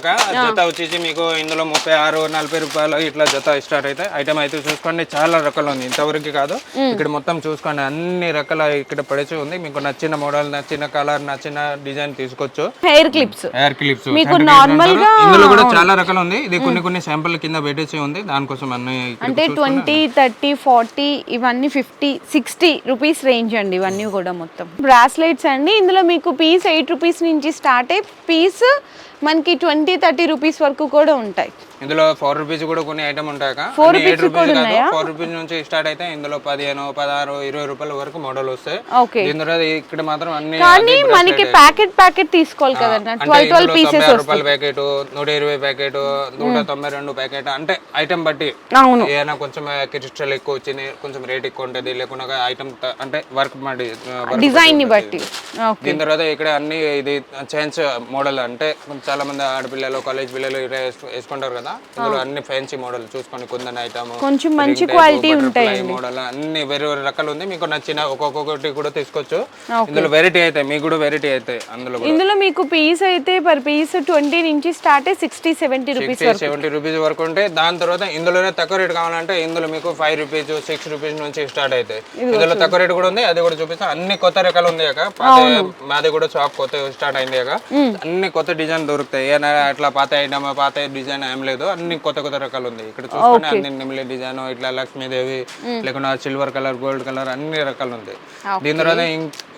Speaker 1: జత వచ్చేసి మీకు ఇందులో 36-40 రూపాయలు ఇట్లా జత స్టార్ట్ అయితే ఐటమ్ అయితే చూసుకోండి. చాలా రకాలు ఉంది, ఇంతవరకు కాదు. ఇక్కడ మొత్తం చూసుకోండి అన్ని రకాల ఇక్కడ పడేసి ఉంది. మీకు నచ్చిన మోడల్, నచ్చిన కలర్, నచ్చిన డిజైన్ తీసుకోవచ్చు.
Speaker 2: హెయిర్ క్లిప్స్ మీకు నార్మల్ గా
Speaker 1: ఇందులో కూడా చాలా రకాలు ఉంది. ఇది కొన్ని శాంపుల్ కింద పెట్టేసి ఉంది, దానికోసం అన్ని
Speaker 2: అంటే 20 30 40 ఇవన్నీ 50 60 రూపీస్ రేంజ్ అండి. ఇవన్నీ కూడా మొత్తం బ్రాస్లెట్స్ అండి. ఇందులో మీకు పీస్ 8 రూపీస్ నుంచి స్టార్ట్ అయ్యి పీస్ మనకి 20-30 రూపీస్ వరకు కూడా ఉంటాయి.
Speaker 1: ఇందులో 4 రూపీస్ కూడా కొన్ని ఐటమ్ ఉంటాయి.
Speaker 2: 4 రూపీస్ కూడా ఉన్నాయా?
Speaker 1: 4 రూపీస్ నుంచి స్టార్ట్ అయితే ఇందులో 15 16 20 రూపాయల వరకు మోడల్ వస్తాయి.
Speaker 2: ఓకే.
Speaker 1: ఇందులో ఇక్కడ మాత్రం అన్ని
Speaker 2: కానీ మనకి ప్యాకెట్ తీసుకోవాలి కదన్న. 12 పీసెస్
Speaker 1: రూపాయల ప్యాకెట్, 120 ప్యాకెట్, 192 ప్యాకెట్ అంటే ఐటమ్ బట్టి.
Speaker 2: అవును.
Speaker 1: ఏమైనా కొంచెం క్రిస్టల్ ఎక్కువ వచ్చింది, కొంచెం రేట్ ఎక్కువ ఉంటుంది, లేకుండా ఐటమ్ అంటే వర్క్
Speaker 2: డిజైన్ ని బట్టి.
Speaker 1: దీని తర్వాత ఇక్కడ అన్ని ఇది చైన్స్ మోడల్ అంటే చాలా మంది ఆడపిల్లలు కాలేజ్ పిల్లలు వేసుకుంటారు కదా. ఇందులో అన్ని ఫ్యాన్సీ మోడల్ చూసుకొని కుందన్ ఐటమ్,
Speaker 2: కొంచెం మంచి క్వాలిటీ ఉంటాయి
Speaker 1: మోడల్ అన్ని వేరే వేరే రకాలు ఉంది. మీకు నచ్చిన ఒక్కొక్కటి కూడా తీసుకోవచ్చు. ఇందులో వెరైటీ అయితే మీకు కూడా వెరైటీ అయితే
Speaker 2: ఇందులో మీకు పీస్ అయితే పర్ పీస్ 20 నుంచి స్టార్ట్ 60-70
Speaker 1: రూపీస్ వరకు ఉంటాయి. దాని తర్వాత ఇందులోనే తక్కువ రేట్ కావాలంటే ఇందులో మీకు 5 రూపీస్ 6 రూపీస్ నుంచి స్టార్ట్ అవుతాయి. ఇందులో తక్కువ రేట్ కూడా ఉంది, అది కూడా చూపిస్తాను. అన్ని కొత్త రకాలు ఉంది. మాది కూడా షాప్ కొత్త స్టార్ట్ అయింది. అన్ని కొత్త డిజైన్ దొరుకుతాయి. ఏమైనా అట్లా పాత ఐటమ్ పాత డిజైన్ ఏం లేదు, అన్ని కొత్త రకాలు ఉంది. ఇక్కడ చూసుకుంటే అన్ని నిమిలి డిజైన్, ఇట్లా లక్ష్మీదేవి, లేకుండా సిల్వర్ కలర్, గోల్డ్ కలర్ అన్ని రకాలు ఉంది. దీని తర్వాత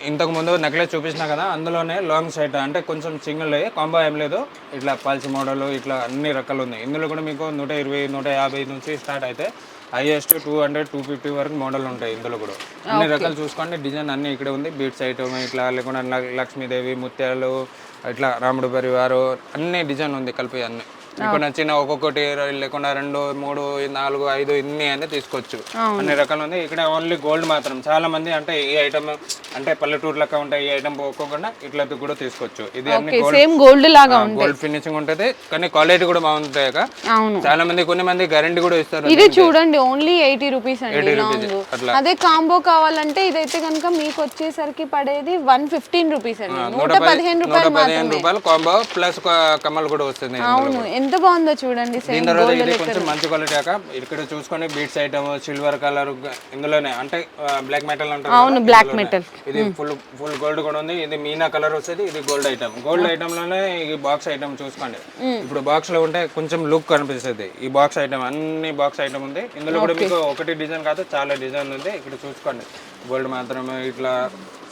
Speaker 1: ఇంతకు ముందు నెక్లెస్ చూపించినా కదా, అందులోనే లాంగ్ సైడ్ అంటే కొంచెం సింగిల్ కాంబో ఏం లేదు, ఇట్లా పాల్చి మోడల్ ఇట్లా అన్ని రకాలు ఉన్నాయి. ఇందులో కూడా మీకు 120 150 నుంచి స్టార్ట్ అయితే హైయెస్ట్ 200-250 వరకు మోడల్ ఉంటాయి. ఇందులో కూడా అన్ని రకాలు చూసుకోండి. డిజైన్ అన్ని ఇక్కడ ఉంది. బీట్స్ ఐటమ్ ఇట్లా, లేకుండా లక్ష్మీదేవి, ముత్యాలు, ఇట్లా రాముడు పరివారు అన్ని డిజైన్ ఉంది కలిపి. అన్ని మీకు నచ్చిన ఒక్కొక్కటి లేకుండా 2 3 4 5 ఇన్ని అని తీసుకోవచ్చు. అన్ని రకాలు ఉంది. ఇక్కడ ఓన్లీ గోల్డ్ మాత్రం. చాలా మంది అంటే ఈ ఐటమ్ అంటే పల్లెటూరు లెక్క ఉంటాయి, ఈ ఐటమ్ పోకుండా ఇట్లా కూడా తీసుకోవచ్చు. ఇది అన్ని
Speaker 2: గోల్డ్ లాగా
Speaker 1: గోల్డ్ ఫినిషింగ్ ఉంటది, కానీ క్వాలిటీ కూడా బాగుంటాయి. చాలా మంది కొన్ని మంది గ్యారెంటీ కూడా ఇస్తారు.
Speaker 2: ఇది చూడండి ఓన్లీ 80 రూపీస్ అండి. అదే కాంబో కావాలంటే ఇదైతే కనుక మీకు వచ్చేసరికి పడేది 115 రూపీస్ అండి. 115
Speaker 1: రూపాయలు కాంబో ప్లస్ కమ్మలు కూడా వస్తుంది.
Speaker 2: అవును, ఎంత బాగుందో చూడండి.
Speaker 1: దీని తర్వాత ఇది కొంచెం మంచి క్వాలిటీ. ఇక్కడ చూసుకొని బీట్స్ ఐటమ్, సిల్వర్ కలర్, ఇందులోనే అంటే బ్లాక్ మెటల్ అంటారు.
Speaker 2: అవును, బ్లాక్ మెటల్.
Speaker 1: ఇది ఫుల్ గోల్డ్ కూడా ఉంది. ఇది మీనా కలర్ వస్తుంది. ఇది గోల్డ్ ఐటమ్. గోల్డ్ ఐటమ్ లోనే ఈ బాక్స్ ఐటమ్ చూసుకోండి. ఇప్పుడు బాక్స్ లో ఉంటే కొంచెం లుక్ కనిపిస్తుంది. ఈ బాక్స్ ఐటమ్ అన్ని బాక్స్ ఐటమ్ ఉంది. ఇందులో కూడా మీకు ఒకటి డిజైన్ కాదు, చాలా డిజైన్ ఉంది. ఇక్కడ చూసుకోండి గోల్డ్ మాత్రమే, ఇట్లా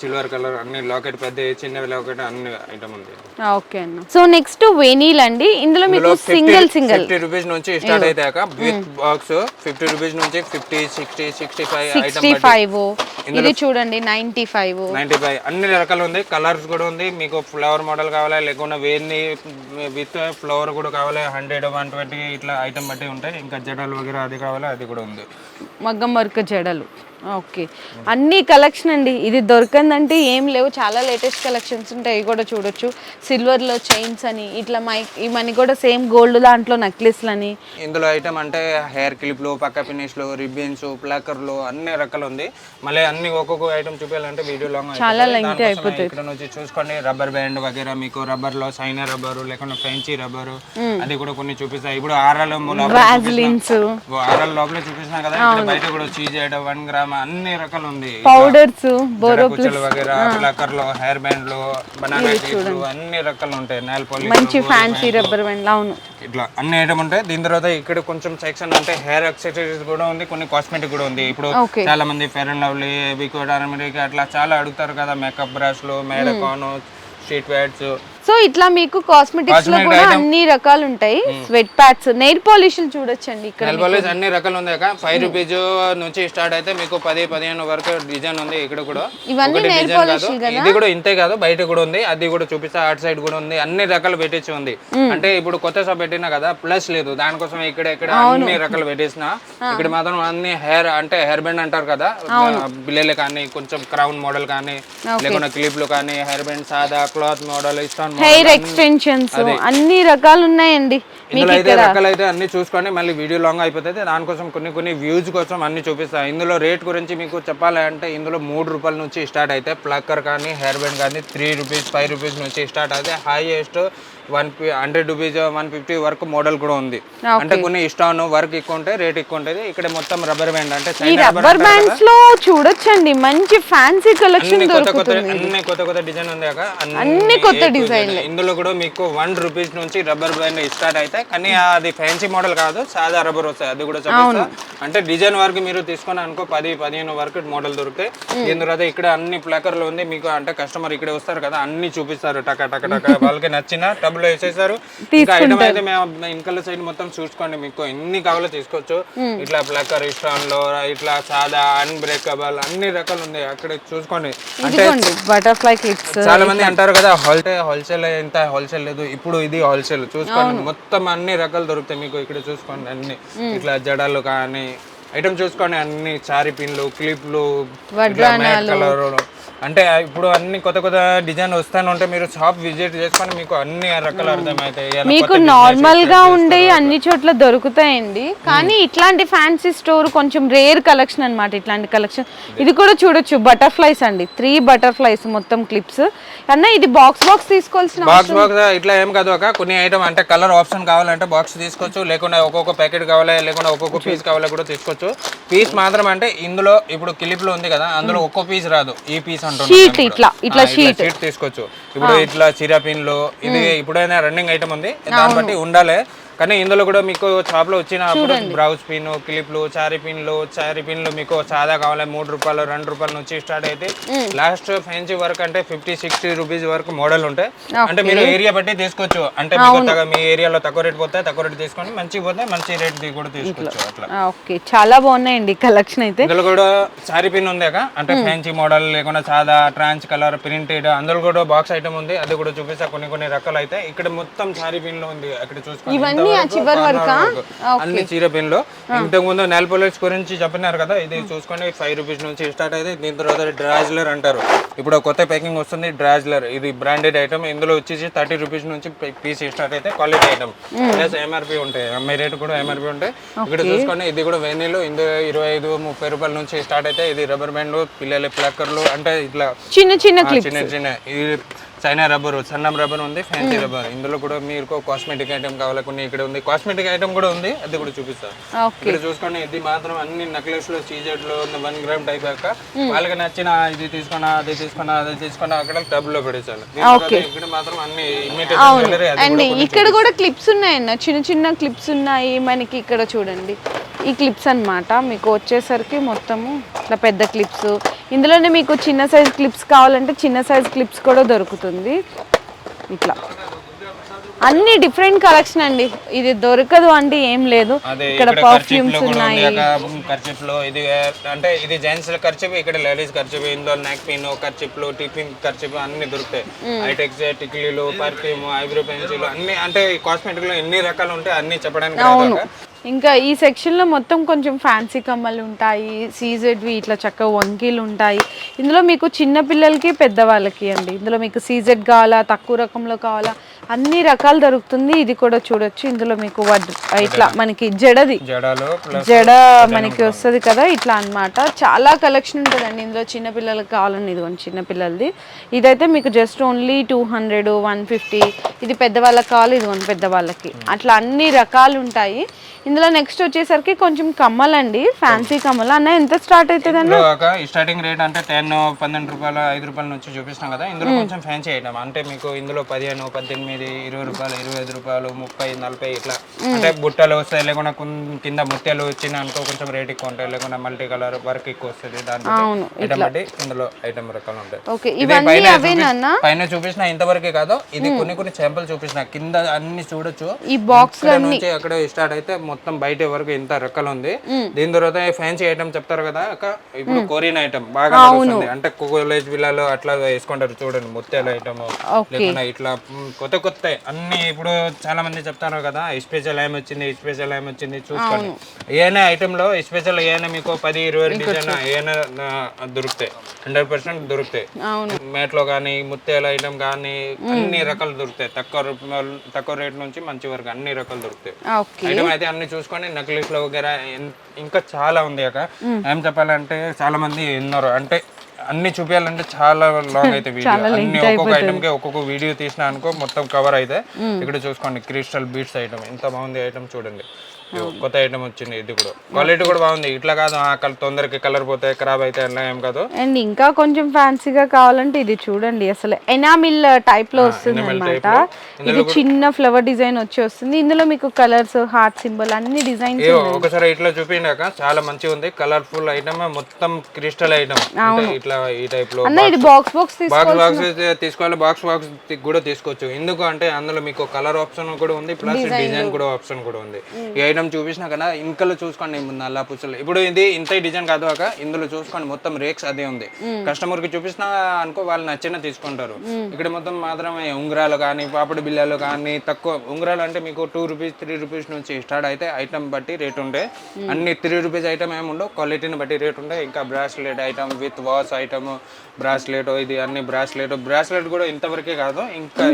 Speaker 1: సిల్వర్ కలర్ అన్ని లాకెట్, పెద్ద చిన్న లాకెట్ అన్ని ఐటమ్ ఉంది.
Speaker 2: ఓకే అన్న. సో నెక్స్ట్ వెనీల్ అండి. ఇందులో మీకు సింగిల్
Speaker 1: 50 రూపీస్ నుంచి స్టార్ట్ అయితే విత్ బాక్స్ 50 రూపీస్ నుంచి 50 60 65 ఐటమ్
Speaker 2: 65. ఇది చూడండి 95
Speaker 1: అన్ని రకాలు ఉంది. కలర్స్ కూడా ఉంది. మీకు ఫ్లవర్ మోడల్ కావాలా, లేకుండా వేన్ని విత్ ఫ్లవర్ కూడా కావాలా, 100 120 ఇట్లా ఐటమ్ బట్టి ఉంటాయి. ఇంకా జడలు వగేరా అది కావాలా, అది కూడా ఉంది.
Speaker 2: మగ్గం వర్క్ జడలు. ఓకే, అన్ని కలెక్షన్ అండి. ఇది దొరకందంటే ఏం లేవు, చాలా లేటెస్ట్ కలెక్షన్స్ ఉంటాయి. ఇవి కూడా చూడొచ్చు. సిల్వర్లో చైన్స్ అని ఇట్లా ఇవన్నీ కూడా సేమ్ గోల్డ్ దాంట్లో నెక్లెస్లని.
Speaker 1: ఇందులో ఐటమ్ అంటే హెయిర్ క్లిప్లు, పక్క ఫినిష్లు, రిబ్బన్స్, ప్లాకర్లు అన్ని రకాలు ఉంది. మళ్ళీ అన్ని ఒక్కొక్క ఐటమ్ చూపించాలంటే వీడియో లాంగ్
Speaker 2: చాలా లెంగ్త్ అయిపోతుంది.
Speaker 1: ఇక్కడ నుంచి చూసుకోండి రబ్బర్ బ్యాండ్ వగేరా, మీకు రబ్బర్ లో సైనర్ రబ్బర్, లేకుండా ఫ్రెంచీ రబ్బర్, అది కూడా కొన్ని చూపిస్తాయి. ఇప్పుడు ఆర్ఎల్ లోపల చూపిస్తున్నా కదా, ఇక్కడ బయట కూడా చీజ్ ఐటమ్ 1 గ్రామ్ అన్ని రకాలు ఉంది.
Speaker 2: పౌడర్స్,
Speaker 1: బోరోప్లస్ వగేరా, ప్లాకర్లు, హెయిర్ బ్యాండ్లు, బనానా క్లిప్లు అన్ని రకాలు ఉంటాయి. నెయిల్ పాలిష్,
Speaker 2: మంచి ఫ్యాన్సీ రబ్బర్ బ్యాండ్, అవును,
Speaker 1: ఇట్లా అన్ని ఐటమ్ ఉంటాయి. దీని తర్వాత ఇక్కడ కొంచెం సెక్షన్ అంటే హెయిర్ యాక్సెసరీస్ కూడా ఉంది, కొన్ని కాస్మెటిక్ కూడా ఉంది. ఇప్పుడు చాలా మంది ఫెయిర్ అండ్ లవ్లీ, వికో, టర్మరిక్ అట్లా చాలా అడుగుతారు కదా. మేకప్ బ్రష్లు, మేడకాన్, స్ట్రీట్ ప్యాడ్స్
Speaker 2: సో ఇట్లా మీకు కాస్మెటిక్స్ లో కూడా అన్ని రకాలు ఉంటాయి. స్వెట్ ప్యాడ్స్, నెయిల్ పాలిష్లు చూడొచ్చండి ఇక్కడ.
Speaker 1: నెయిల్ పాలిష్ అన్ని రకాలు ఉంది అక్క. 5 రూపీస్ నుంచి స్టార్ట్ అయితే మీకు 10-15 వరకు డిజైన్ ఉంది ఇక్కడ కూడా.
Speaker 2: ఇవన్నీ నెయిల్ పాలిష్ కదా.
Speaker 1: ఇది కూడా ఇంతే కాదు, బయట కూడా ఉంది, అది కూడా చూపిస్తా. అటు సైడ్ కూడా ఉంది, అన్ని రకాలు పెట్టించి ఉంది. అంటే ఇప్పుడు కొత్త షాప్ పెట్టినా కదా, ప్లస్ లేదు దానికోసం ఇక్కడ అన్ని రకాలు పెట్టేసిన. ఇక్కడ మాత్రం అన్ని హెయిర్ బ్యాండ్ అంటారు కదా, పిల్లలు కానీ కొంచెం క్రౌన్ మోడల్ కానీ, లేకుండా క్లిప్లు కానీ, హెయిర్ బ్యాండ్ సాదా cloth model, stone
Speaker 2: hair extensions అన్ని రకాలు ఉన్నాయండి.
Speaker 1: ఇందులో అయితే రకాలు అయితే అన్ని చూసుకోండి, మళ్ళీ వీడియో లాంగ్ అయిపోతుంది. దానికోసం కొన్ని వ్యూస్ కోసం అన్ని చూపిస్తాను. ఇందులో రేట్ గురించి మీకు చెప్పాలంటే ఇందులో 3 రూపాయల నుంచి స్టార్ట్ అయితే ప్లక్కర్ కానీ హెయిర్ బ్యాండ్ కానీ 3 రూపీస్ 5 రూపీస్ నుంచి స్టార్ట్ అయితే హైయెస్ట్ 100 రూపీస్ 150 వరకు మోడల్ కూడా ఉంది. అంటే కొన్ని ఇష్టం వర్క్ ఎక్కువ ఉంటే రేట్ ఎక్కువ ఉంటుంది. ఇక్కడ మొత్తం రబ్బర్ బ్యాండ్ అంటే
Speaker 2: రబ్బర్ బ్యాండ్స్ లో చూడొచ్చండి, మంచి ఫ్యాన్సీ కలెక్షన్ దొరుకుతుంది.
Speaker 1: అన్ని కొత్త డిజైన్ ఉంది అక్క,
Speaker 2: అన్ని కొత్త డిజైన్.
Speaker 1: ఇందులో కూడా మీకు 1 రూపీస్ నుంచి రబ్బర్ బ్యాండ్ స్టార్ట్ అయితే, కానీ అది ఫ్యాన్సీ మోడల్ కాదు, సాదా రబ్బర్ వస్తాయి, అది కూడా చెప్పేస్తా. అంటే డిజైన్ వరకు మీరు తీసుకొని అనుకో 10-15 వరకు మోడల్ దొరుకుతాయి. దీని తర్వాత ఇక్కడ అన్ని ప్లాకర్లు ఉంది మీకు. అంటే కస్టమర్ ఇక్కడ వస్తారు కదా, అన్ని చూపిస్తారు టక టక టక, వాళ్ళకి నచ్చిన టబ్లో వేసేసారు. ఇంకా ఐటమ్ అయితే మేము ఇంకల్ సైడ్ మొత్తం చూసుకోండి, మీకు ఎన్ని కావాలో తీసుకోవచ్చు. ఇట్లా ప్లాకర్ స్టోన్ లో, ఇట్లా సాదా అన్బ్రేకబుల్ అన్ని రకాలు ఉంది అక్కడ చూసుకోండి. అంటే
Speaker 2: బటర్ఫ్లై క్లిప్స్
Speaker 1: చాలా మంది అంటారు కదా హోల్సేల్ ఎంత, హోల్సేల్ లేదు. ఇప్పుడు ఇది హోల్సేల్ చూసుకోండి, మొత్తం అన్ని రకాలు దొరుకుతాయి మీకు ఇక్కడ చూసుకోండి. అన్ని ఇట్లా జడలు కానీ ఐటమ్ చూసుకోండి, అన్ని చారీ పిన్లు, క్లిప్లు, కలర్. అంటే ఇప్పుడు అన్ని కొత్త డిజైన్ వస్తాను ఉంటే మీరు షాప్ విజిట్ చేసుకొని మీకు అన్ని రకాలు అర్థమవుతాయి.
Speaker 2: మీకు నార్మల్ గా ఉండే అన్ని చోట్ల దొరుకుతాయండి, కానీ ఇట్లాంటి ఫ్యాన్సీ స్టోర్ కొంచెం రేర్ కలెక్షన్ అన్నమాట. ఇట్లాంటి కలెక్షన్ ఇది కూడా చూడొచ్చు. బటర్ఫ్లైస్ అండి, 3 బటర్ఫ్లైస్ మొత్తం క్లిప్స్ అన్న. ఇది బాక్స్ తీసుకోవాల్సిన
Speaker 1: బాక్స్ ఇట్లా ఏం కాదు అక్క. కొన్ని ఐటమ్ అంటే కలర్ ఆప్షన్ కావాలంటే బాక్స్ తీసుకోవచ్చు, లేకుండా ఒక్కొక్క ప్యాకెట్ కావాలి, లేకుండా ఒక్కొక్క పీస్ కావాలి కూడా తీసుకోవచ్చు. పీస్ మాత్రం అంటే ఇందులో ఇప్పుడు క్లిప్ లో ఉంది కదా, అందులో ఒక్కో పీస్ రాదు, ఈ పీస్
Speaker 2: షీట్ ఇట్లా షీట్
Speaker 1: తీసుకోవచ్చు. ఇప్పుడు ఇట్లా చిరా పిన్లు, ఇది ఇప్పుడైనా రన్నింగ్ ఐటమ్ ఉంది, దాన్ని బట్టి ఉండాలి. కానీ ఇందులో కూడా మీకు షాప్ లో వచ్చినప్పుడు బ్రౌజ్ పిన్, క్లిప్లు, చారీ పిన్లు మీకు సాదా కావాలి 3 రూపాయలు 2 రూపాయల నుంచి స్టార్ట్ అయితే లాస్ట్ ఫ్యాన్సీ వర్క్ అంటే 50-60 రూపీస్ వరకు మోడల్ ఉంటాయి. అంటే మీరు ఏరియా బట్టి తీసుకోవచ్చు. అంటే మీ ఏరియాలో తక్కువ రేట్ పోతే తక్కువ రేట్ తీసుకొని, మంచి పోతే మంచి రేట్ కూడా తీసుకోవచ్చు. అట్లా
Speaker 2: ఓకే, చాలా బాగున్నాయండి కలెక్షన్ అయితే.
Speaker 1: ఇందులో కూడా చారీ పిన్ ఉంది అక్క, అంటే ఫ్యాన్సీ మోడల్, లేకుండా సాదా ట్రాన్స్ కలర్ ప్రింటెడ్, అందులో కూడా బాక్స్ ఐటమ్ ఉంది, అది కూడా చూపిస్తా. కొన్ని రకాలు అయితే ఇక్కడ మొత్తం చారీ పిన్ లో ఉంది అక్కడ చూసుకోండి. అన్ని చీర పిన్లు. ఇంతకు ముందు నెయిల్ పాలిష్ గురించి చెప్పినారు కదా, ఇది చూసుకోండి 5 రూపీస్ నుంచి స్టార్ట్ అయితే. దీని తర్వాత డ్రాజ్లర్ అంటారు, ఇప్పుడు కొత్త ప్యాకింగ్ వస్తుంది డ్రాజ్లర్. ఇది బ్రాండెడ్ ఐటమ్. ఇందులో వచ్చేసి 30 రూపీస్ నుంచి పీస్ స్టార్ట్ అయితే, క్వాలిటీ ఐటమ్ ప్లస్ ఎంఆర్పి ఉంటాయి, ఎంఐ రేట్ కూడా ఎంఆర్పి ఉంటాయి. ఇక్కడ చూసుకోండి, ఇది కూడా వెన్నీలు. ఇందులో 25-30 రూపాయల నుంచి స్టార్ట్ అయితే. ఇది రబ్బర్ బ్యాండ్, పిల్లల ప్లక్కర్లు, అంటే ఇట్లా చిన్న ఇది చైనా రబ్బర్, సన్నం రబ్బర్ ఉంది, ఫ్యాన్సీ రబ్బర్. ఇందులో కూడా మీరు కాస్మెటిక్ ఐటమ్ కావాలి కొన్ని ఇక్కడ ఉంది, కాస్మెటిక్ ఐటమ్ కూడా ఉంది, అది కూడా చూపిస్తాను. ఇక్కడ చూసుకోండి, ఇది మాత్రం అన్ని నెక్లెస్ లో సీజెడ్ లో 1 గ్రామ్ టైప్ యొక్క. వాళ్ళకి నచ్చిన ఇది తీసుకున్నా, అది తీసుకున్నా అక్కడ టబ్ లో పెడేసాను. ఇక్కడ మాత్రం అన్ని
Speaker 2: అండ్ ఇక్కడ కూడా క్లిప్స్ ఉన్నాయన్న, చిన్న క్లిప్స్ ఉన్నాయి మనకి. ఇక్కడ చూడండి, ఈ క్లిప్స్ అన్నమాట. మీకు వచ్చేసరికి మొత్తము ఇట్లా పెద్ద క్లిప్స్. ఇందులోనే మీకు చిన్న సైజ్ క్లిప్స్ కావాలంటే చిన్న సైజ్ క్లిప్స్ కూడా దొరుకుతుంది. ఇట్లా అన్ని డిఫరెంట్ కలెక్షన్ అండి, ఇది దొరకదు అంటే ఏం లేదు. ఇక్కడ పర్ఫ్యూమ్స్ ఉన్నాయి.
Speaker 1: ఇది అంటే ఇది జెంట్స్ ఖర్చు, ఇక్కడ లేడీస్ ఖర్చు. ఇందులో నెక్ పిన్, ఖర్చులు, టిఫిన్ ఖర్చు అన్ని దొరుకుతాయి. హైటెక్స్, టిక్లీలు, పర్ఫ్యూమ్, ఐబ్రో పెన్సిల్ అన్ని. అంటే కాస్మెటిక్ లో ఎన్ని రకాలు ఉంటాయి అన్ని చెప్పడానికి.
Speaker 2: ఇంకా ఈ సెక్షన్ లో మొత్తం కొంచెం ఫ్యాన్సీ కమ్మలు ఉంటాయి, సీజెడ్వి ఇట్లా చక్కగా వంకీలు ఉంటాయి. ఇందులో మీకు చిన్న పిల్లలకి పెద్దవాళ్ళకి అండి. ఇందులో మీకు సీజెడ్ కావాలా, తక్కువ రకంలో కావాలా, అన్ని రకాలు దొరుకుతుంది. ఇది కూడా చూడొచ్చు. ఇందులో మీకు ఇట్లా మనకి జడ మనకి వస్తుంది కదా, ఇట్లా అన్నమాట. చాలా కలెక్షన్ ఉంటుందండి ఇందులో. చిన్న పిల్లలకి కావాలని ఇదిగోండి చిన్న పిల్లలది. ఇదైతే మీకు జస్ట్ ఓన్లీ 200, 150 ఇది పెద్దవాళ్ళకి కావాలి, ఇది పెద్దవాళ్ళకి, అట్లా అన్ని రకాలు ఉంటాయి. ఇందులో నెక్స్ట్ వచ్చేసరికి కొంచెం కమ్మలు అండి, ఫ్యాన్సీ కమ్మలు. అన్న ఎంత స్టార్ట్ అవుతుంది అన్న?
Speaker 1: స్టార్టింగ్ రేట్ అంటే 10, 12 రూపాయలు, 5 రూపాయల నుంచి చూపిస్తాం కదా. ఇందులో కొంచెం ఫ్యాన్సీ ఐటమ్ అంటే మీకు ఇందులో 15, 18, 20 రూపాయలు, 25 రూపాయలు, 30, 40 ఇట్లా అంటే బుట్టలు వస్తాయి. లేకుండా కింద ముత్యాలు వచ్చిన అనుకో కొంచెం రేట్ ఎక్కువ ఉంటాయి, లేకుండా మల్టీ కలర్ వర్క్ ఎక్కువ వస్తుంది. దాంట్లో ఐటమ్ బట్టి ఇందులో ఐటమ్ రకాలు ఉంటాయి. పైన చూపించిన ఇంతవరకే కాదు, ఇది కొన్ని శాంపుల్ చూపించిన, కింద అన్ని చూడొచ్చు.
Speaker 2: ఈ బాక్స్
Speaker 1: నుంచి అక్కడ స్టార్ట్ అయితే మొత్తం బయట వరకు ఇంత రకాలు ఉంది. దీని తర్వాత ఫ్యాన్సీ ఐటమ్ చెప్తారు కదా అక్క, ఇప్పుడు కొరియన్ ఐటమ్ బాగా నడుస్తుంది. అంటే కాలేజ్ పిల్లలు అట్లా వేసుకుంటారు చూడండి, ముత్యాల ఐటమ్ లేకుండా ఇట్లా కొత్త అన్ని. ఇప్పుడు చాలా మంది చెప్తారు కదా స్పెషల్ ఏం వచ్చింది, స్పెషల్ ఏం వచ్చింది చూసుకోండి. ఏమైనా ఐటమ్ లో స్పెషల్ ఏమైనా మీకు 10, 20 డిజైన్ ఏమైనా దొరుకుతాయి, 100% దొరుకుతాయి. మేట్ లో కానీ ముత్యాల ఐటమ్ కానీ అన్ని రకాలు దొరుకుతాయి. తక్కువ రేట్ నుంచి మంచి వరకు అన్ని రకాలు దొరుకుతాయి. ఐటమ్ అయితే అన్ని చూసుకొని నక్లీస్ లో వగేరా ఇంకా చాలా ఉంది అక్క. ఏం చెప్పాలంటే చాలా మంది ఉన్నారు, అంటే అన్ని చూపించాలంటే చాలా లాంగ్ అయితే వీడియో. అన్ని ఒక్కొక్క ఐటమ్ కి ఒక్కొక్క వీడియో తీసినా అనుకో మొత్తం కవర్ అయితే. ఇక్కడ చూసుకోండి క్రిస్టల్ బీట్స్ ఐటమ్, ఎంత బాగుంది ఐటమ్ చూడండి. కొత్త ఐటమ్ వచ్చింది, ఇది కూడా క్వాలిటీ కూడా బాగుంది. ఇట్లా కాదు తొందరకి కలర్ పోతాయి, ఖరాబ్ అయితే అలా ఏం కాదు.
Speaker 2: అండ్ ఇంకా కొంచెం ఫ్యాన్సీగా కావాలంటే ఇది చూడండి, అసలు ఎనామిల్ టైప్ లో వస్తుంది అనమాట. ఇది చిన్న ఫ్లవర్ డిజైన్ వస్తుంది. ఇందులో మీకు కలర్స్, హార్ట్ సింబల్ అన్ని డిజైన్స్.
Speaker 1: ఒకసారి ఇట్లా చూపించాక చాలా మంచిగా ఉంది, కలర్ఫుల్ ఐటమ్, మొత్తం క్రిస్టల్ ఐటమ్. ఇట్లా ఈ టైప్ లో
Speaker 2: ఇది బాక్స్
Speaker 1: తీసుకోవాలి, బాక్స్ కూడా తీసుకోవచ్చు. ఎందుకు అంటే అందులో మీకు కలర్ ఆప్షన్ కూడా ఉంది, ప్లస్ డిజైన్ కూడా ఆప్షన్ కూడా ఉంది. ఈ ఐటమ్ చూపించినా కదా ఇంకలో చూసుకోండి, నల్ల పుచ్చలు. ఇప్పుడు ఇది ఇంత డిజైన్ కాదు అక్క, ఇందులో చూసుకోండి మొత్తం రేక్స్ అదే ఉంది. కస్టమర్ కి చూపించినా అనుకో వాళ్ళు నచ్చిన తీసుకుంటారు. ఇక్కడ మొత్తం మాత్రమే ఉంగరాలు కానీ, పాపడి బిళ్ళలు కానీ, తక్కువ ఉంగరాలు అంటే మీకు 2 రూపీస్ 3 రూపీస్ నుంచి స్టార్ట్ అయితే ఐటమ్ బట్టి రేట్ ఉంటాయి. అన్ని 3 రూపీస్ ఐటమ్ ఏమి ఉండవు, క్వాలిటీని బట్టి రేట్ ఉంటాయి. ఇంకా bracelet item with watch item, bracelet, ఇది అన్ని బ్రాస్లెట్ కూడా ఇంతవరకే కాదు, ఇంకా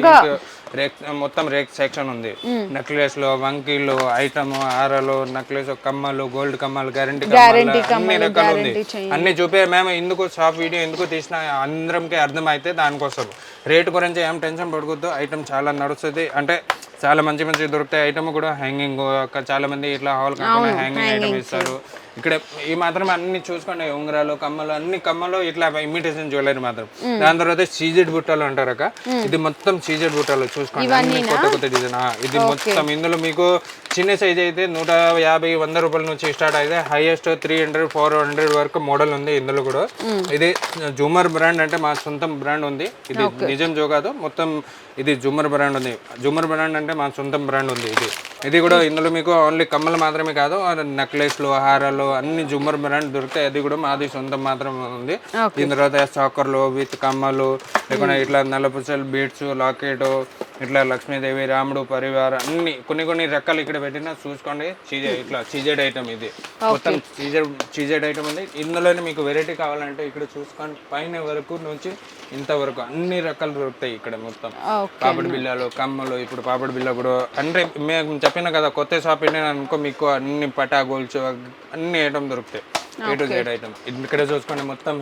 Speaker 1: మొత్తం రేక్ సెక్షన్ ఉంది. నెక్లెస్ లో, వంకీలు ఐటమ్, హారాలు, నెక్లెస్, కమ్మలు, గోల్డ్ కమ్మలు, గ్యారంటీ అన్ని రకాలు ఉంది. అన్ని చూపే మేము ఎందుకు షాప్ వీడియో ఎందుకు తీసిన అందరికి అర్థమైతే దానికోసం. రేట్ గురించి ఏం టెన్షన్ పడకూడదు, ఐటమ్ చాలా నడుస్తుంది. అంటే చాలా మంచి దొరుకుతాయి. ఐటమ్ కూడా హ్యాంగింగ్, చాలా మంది ఇట్లా హాల్ కాకుండా హ్యాంగింగ్ ఐటమ్ ఇస్తారు. ఇక్కడ ఈ మాత్రం అన్ని చూసుకోండి, ఉంగరాలు, కమ్మలు, అన్ని కమ్మలు ఇట్లా ఇమిటేషన్ జ్యువెలరీ మాత్రం. దాని తర్వాత సీజెడ్ బుట్టలు అంటారు అక్క, ఇది మొత్తం సీజెడ్ బుట్టలు చూసుకోండి, అన్ని కొత్త డిజైన్. ఇది మొత్తం ఇందులో మీకు చిన్న సైజ్ అయితే 150, 100 రూపాయల నుంచి స్టార్ట్ అయితే హైయెస్ట్ 300, 400 వరకు మోడల్ ఉంది ఇందులో కూడా. ఇది జూమర్ బ్రాండ్, అంటే మా సొంతం బ్రాండ్ ఉంది. ఇది నిజం జో కాదు, మొత్తం ఇది జూమర్ బ్రాండ్ ఉంది. జూమర్ బ్రాండ్ అంటే మా సొంతం బ్రాండ్ ఉంది. ఇది కూడా ఇందులో మీకు ఓన్లీ కమ్మలు మాత్రమే కాదు, నెక్లెస్లు, హారాలు అన్ని జూమర్ బ్రాండ్ దొరుకుతాయి. అది కూడా మాది సొంతం మాత్రమే ఉంది. దీని తర్వాత చాకర్లు విత్ కమ్మలు, లేకుండా ఇట్లా నల్లపుసలు, బీట్స్, లాకెట్, ఇట్లా లక్ష్మీదేవి, రాముడు పరివార్ అన్ని కొన్ని రకాలు ఇక్కడ పెట్టినా చూసుకోండి. ఇట్లా చీజెడ్ ఐటమ్, ఇది మొత్తం చీజెడ్ ఐటమ్ ఉంది. ఇందులోనే మీకు వెరైటీ కావాలంటే ఇక్కడ చూసుకోండి, పైన వరకు నుంచి ఇంతవరకు అన్ని రకాలు దొరుకుతాయి ఇక్కడ మొత్తం. పాపడి బిళ్ళలు, కమ్మలు, ఇప్పుడు పాపడి బిళ్ళ కూడా అంటే మేము చెప్పిన కదా కొత్త షాప్ అనుకో మీకు అన్ని పటా గోల్స్ అన్ని ఐటమ్ దొరుకుతాయి. A to Z item. ఇక్కడ చూసుకోండి మొత్తం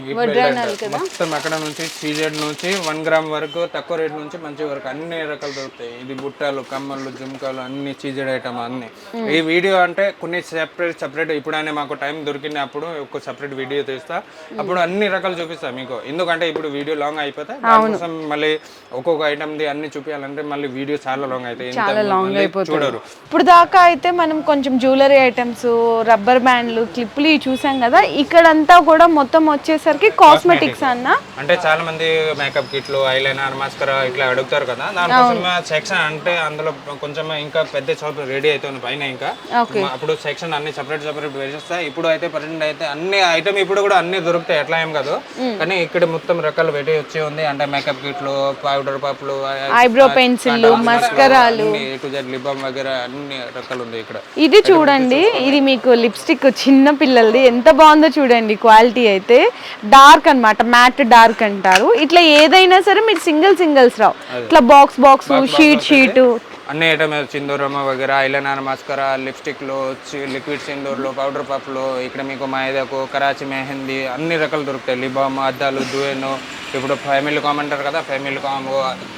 Speaker 1: మొత్తం అక్కడ నుంచి సీజెడ్ నుంచి 1 గ్రామ్ వరకు తక్కువ రేట్ నుంచి మంచి వరకు అన్ని రకాలు దొరుకుతాయి. ఇది బుట్టలు, కమ్మలు, జుంకాలు అన్ని సీజెడ్ ఐటమ్ అన్ని. ఈ వీడియో అంటే కొన్ని సెపరేట్ ఇప్పుడైనా మాకు టైం దొరికింది అప్పుడు ఒక సెపరేట్ వీడియో తీస్తా, అప్పుడు అన్ని రకాలు చూపిస్తా మీకు. ఎందుకంటే ఇప్పుడు వీడియో లాంగ్ అయిపోతే దానికోసం మళ్ళీ ఒక్కొక్క ఐటమ్ ది అన్ని చూపించాలంటే మళ్ళీ వీడియో చాలా లాంగ్ అవుతాయి, చూడరు.
Speaker 2: ఇప్పుడు దాకా అయితే మనం కొంచెం జ్యువెలరీ ఐటమ్స్, రబ్బర్ బ్యాండ్లు, క్లిప్లు చూసాం కదా. ఇక్కడంతా కూడా మొత్తం వచ్చేసరికి కాస్మెటిక్స్ అన్న.
Speaker 1: అంటే చాలా మంది మేకప్ కిట్లు, ఐలైనర్, మాస్కరా ఇట్లా అడుగుతారు కదా, దానికోసం సెక్షన్ అంటే అందులో కొంచెం ఇంకా పెద్ద షాప్ రెడీ అవుతుంది పైన. ఇంకా అప్పుడు సెక్షన్ అన్ని సెపరేట్ వేసేస్తా. ఇప్పుడు అయితే ప్రజెంట్ అయితే అన్ని ఐటమ్ ఇప్పుడు కూడా అన్ని దొరుకుతాయి, ఎట్లా ఏం కాదు. కానీ ఇక్కడ మొత్తం రకాలు పెట్టి వచ్చి ఉంది. అంటే మేకప్ కిట్లు, పౌడర్ పప్పులు,
Speaker 2: ఐబ్రో పెన్సిల్, మస్కరాలు,
Speaker 1: A to Z lip balm వగైరా అన్ని రకాలు ఉంది ఇక్కడ.
Speaker 2: ఇది చూడండి, ఇది మీకు లిప్స్టిక్ చిన్న పిల్లలది, ఎంత బాగుందో చూడండి. క్వాలిటీ అయితే డార్క్ అన్నమాట, మ్యాట్ డార్క్ అంటారు. ఇట్లా ఏదైనా సరే మీరు సింగిల్స్ రావు, ఇట్లా బాక్స్ షీట్
Speaker 1: అన్ని ఐటమ్ సింధూరమ వగేరా ఐలైనర్ మస్కరా లిప్స్టిక్లో లిక్విడ్ సింధూర్లో పౌడర్ పఫ్లో ఇక్కడ మీకు మైదాకు కరాచీ మెహందీ అన్ని రకాలు దొరుకుతాయి. లిబామ్ అద్దాలు దువేను ఇప్పుడు ఫ్యామిలీ కామ్ అంటారు కదా, ఫ్యామిలీ కామ్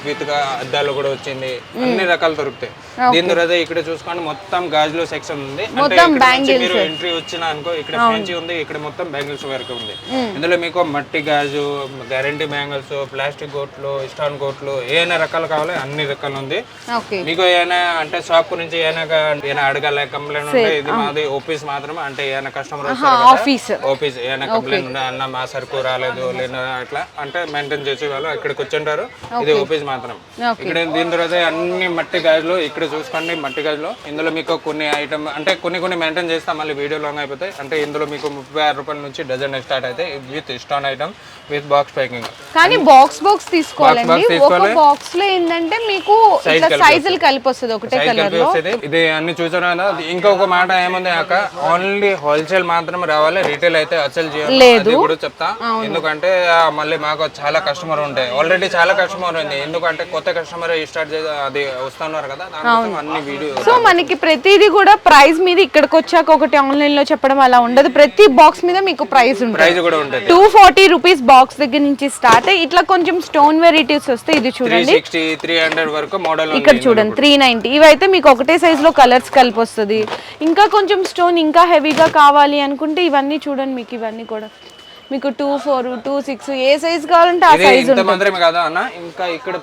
Speaker 1: విత్ అద్దాలు కూడా వచ్చింది. అన్ని రకాలు దొరుకుతాయి. దీని తర్వాత ఇక్కడ చూసుకోండి మొత్తం గాజులు సెక్షన్ ఉంది. అంటే ఇక్కడ నుంచి మీరు ఎంట్రీ వచ్చిన అనుకో ఇక్కడ ఫ్యాన్సీ ఉంది, ఇక్కడ మొత్తం బ్యాంగిల్స్ వరకు ఉంది. ఇందులో మీకు మట్టి గాజు, గ్యారంటీ బ్యాంగిల్స్, ప్లాస్టిక్ గోట్లు, స్టోన్ గోట్లు ఏమైనా రకాలు కావాలి అన్ని రకాలు ఉంది. మీకు ఏమైనా అంటే షాప్ నుంచి ఏమైనా అడగాలి కంప్లైంట్ ఉంటే ఇది మాది ఆఫీస్ మాత్రమే. అంటే ఏమైనా కస్టమర్ ఆఫీస్ ఏమైనా కంప్లైంట్ ఉంటే అన్న మా సరుకు రాలేదు లేదా అట్లా అంటే మెయింటైన్ చేసే వాళ్ళు ఇక్కడికి వచ్చింటారు. ఇది ఆఫీస్ మాత్రం. ఇక్కడ దీని తర్వాత అన్ని మట్టి గాజులు ఇక్కడ చూసుకోండి. మట్టి గాజులు ఇందులో మీకు కొన్ని ఐటమ్ అంటే కొన్ని మెయింటైన్ చేస్తాం, మళ్ళీ వీడియో లాంగ్ అయిపోతాయి. అంటే ఇందులో మీకు 36 రూపాయల నుంచి డజన్ స్టార్ట్ అయితే with stone item with box packing.
Speaker 2: కానీ బాక్స్ తీసుకోవాలండి. ఒక బాక్స్ లో ఏంటంటే మీకు సైజులు కలిపి వస్తుంది ఒకటే కలర్ లో.
Speaker 1: ఇది అన్ని చూసారు కదా. ఇంకొక మాట ఏముంది అక్క, ఓన్లీ హోల్సేల్ మాత్రం రావాలి, రీటైల్ అయితే అసలు చేయాలి కూడా చెప్తా. ఎందుకంటే మళ్ళీ మాకు చాలా కస్టమర్ ఉంటాయి. ఆల్రెడీ చాలా కస్టమర్ ఉంది. ఎందుకంటే కొత్త కస్టమర్ స్టార్ట్ చేసి అది వస్తున్నారు కదా, దానికోసం అన్ని వీడియో.
Speaker 2: సో మనకి ప్రతిదీ కూడా ప్రైస్ మీద ఇక్కడికి వచ్చాక ఒకటి ఆన్లైన్ లో చెప్పడం అలా ఉండదు. ప్రతి బాక్స్ మీద మీకు ప్రైస్
Speaker 1: కూడా ఉంటుంది.
Speaker 2: 240 రూపీస్ బాక్స్ దగ్గర నుంచి స్టార్ట్ అయ్యి ఇట్లా కొంచెం స్టోన్ వెరైటీస్ వస్తాయి. ఇది చూడండి
Speaker 1: 300 వరకు మోడల్.
Speaker 2: ఇక్కడ చూడండి 390. ఇవైతే మీకు ఒకటే సైజ్ లో కలర్స్ కలిపి వస్తుంది. ఇంకా కొంచెం స్టోన్ ఇంకా హెవీగా కావాలి అనుకుంటే ఇవన్నీ చూడండి. మీకు ఇవన్నీ కూడా మీకు 24, 26 ఏ సైజ్ కావాలంటే ఆ సైజ్
Speaker 1: ఉంటుంది. మాత్రమే కాదా అన్న, ఇంకా ఇక్కడ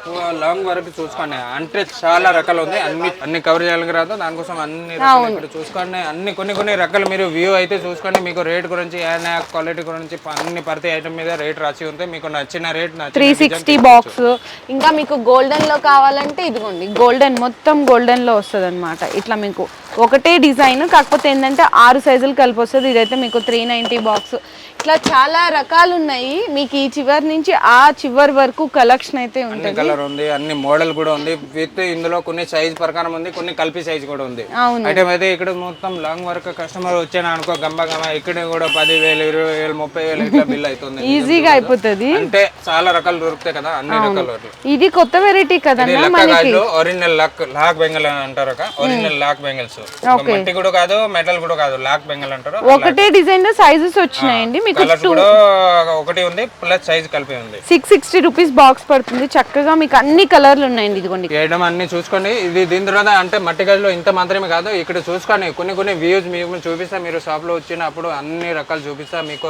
Speaker 1: లాంగ్ వరకు చూసుకోండి. అంటే చాలా రకాలు ఉంది. అన్ని కవర్ చేయాలని రాదు, దానికోసం అన్ని ఇక్కడ చూసుకోండి. అన్ని కొన్ని రకాలు మీరు వ్యూ అయితే చూసుకోండి. మీకు రేట్ గురించి క్వాలిటీ గురించి అన్ని ప్రతి ఐటమ్ మీద రేట్ రాసి ఉంటే మీకు నచ్చిన రేట్
Speaker 2: 360 బాక్స్. ఇంకా మీకు గోల్డెన్ లో కావాలంటే ఇదిగోండి గోల్డెన్ మొత్తం గోల్డెన్ లో వస్తుంది అనమాట. ఇట్లా మీకు ఒకటే డిజైన్ కాకపోతే ఏంటంటే 6 సైజులు కలిపి వస్తుంది. ఇదైతే మీకు 390 బాక్స్. ఇట్లా చాలా రకాలు ఉన్నాయి. మీకు ఈ చివరి నుంచి ఆ చివరి వరకు కలెక్షన్ అయితే ఉంటుంది.
Speaker 1: కలర్ ఉంది, అన్ని మోడల్ కూడా ఉంది. విత్ ఇందులో కొన్ని సైజ్ ప్రకారం ఉంది, కొన్ని కలిపి సైజ్ కూడా ఉంది. ఐటమ్ అయితే ఇక్కడ మొత్తం లాంగ్ వరకు కస్టమర్ వచ్చాను అనుకో గంబ ఇక్కడ కూడా 10,000, 20,000, 30,000 ఇట్లా బిల్ అవుతుంది.
Speaker 2: ఈజీగా అయిపోతుంది.
Speaker 1: అంటే చాలా రకాలు దొరుకుతాయి కదా, అన్ని రకాలు.
Speaker 2: ఇది కొత్త వెరైటీ కదా
Speaker 1: ఒరిజినల్ లాక్ బెంగల్ అంటారు. ఒరిజినల్ లాక్ బెంగల్స్ మట్టి కూడా కాదు, మెటల్ కూడా కాదు, లాక్ బెంగల్ అంటారు.
Speaker 2: ఒకటే డిజైన్ లో సైజెస్ వచ్చినాయండి. మీకు
Speaker 1: ఒకటి ఉంది ప్లస్ సైజ్ కలిపి ఉంది.
Speaker 2: 660 రూపీస్ బాక్స్ పడుతుంది. చక్కగా మీకు అన్ని కలర్లు ఉన్నాయండి. ఇదిగోండి
Speaker 1: ఐటమ్ అన్ని చూసుకోండి. ఇది దీని తర్వాత అంటే మట్టి గదిలో ఇంత మాత్రమే కాదు, ఇక్కడ చూసుకోండి కొన్ని వ్యూస్ మీకు చూపిస్తా. మీరు షాప్ లో వచ్చినప్పుడు అన్ని రకాలు చూపిస్తా. మీకు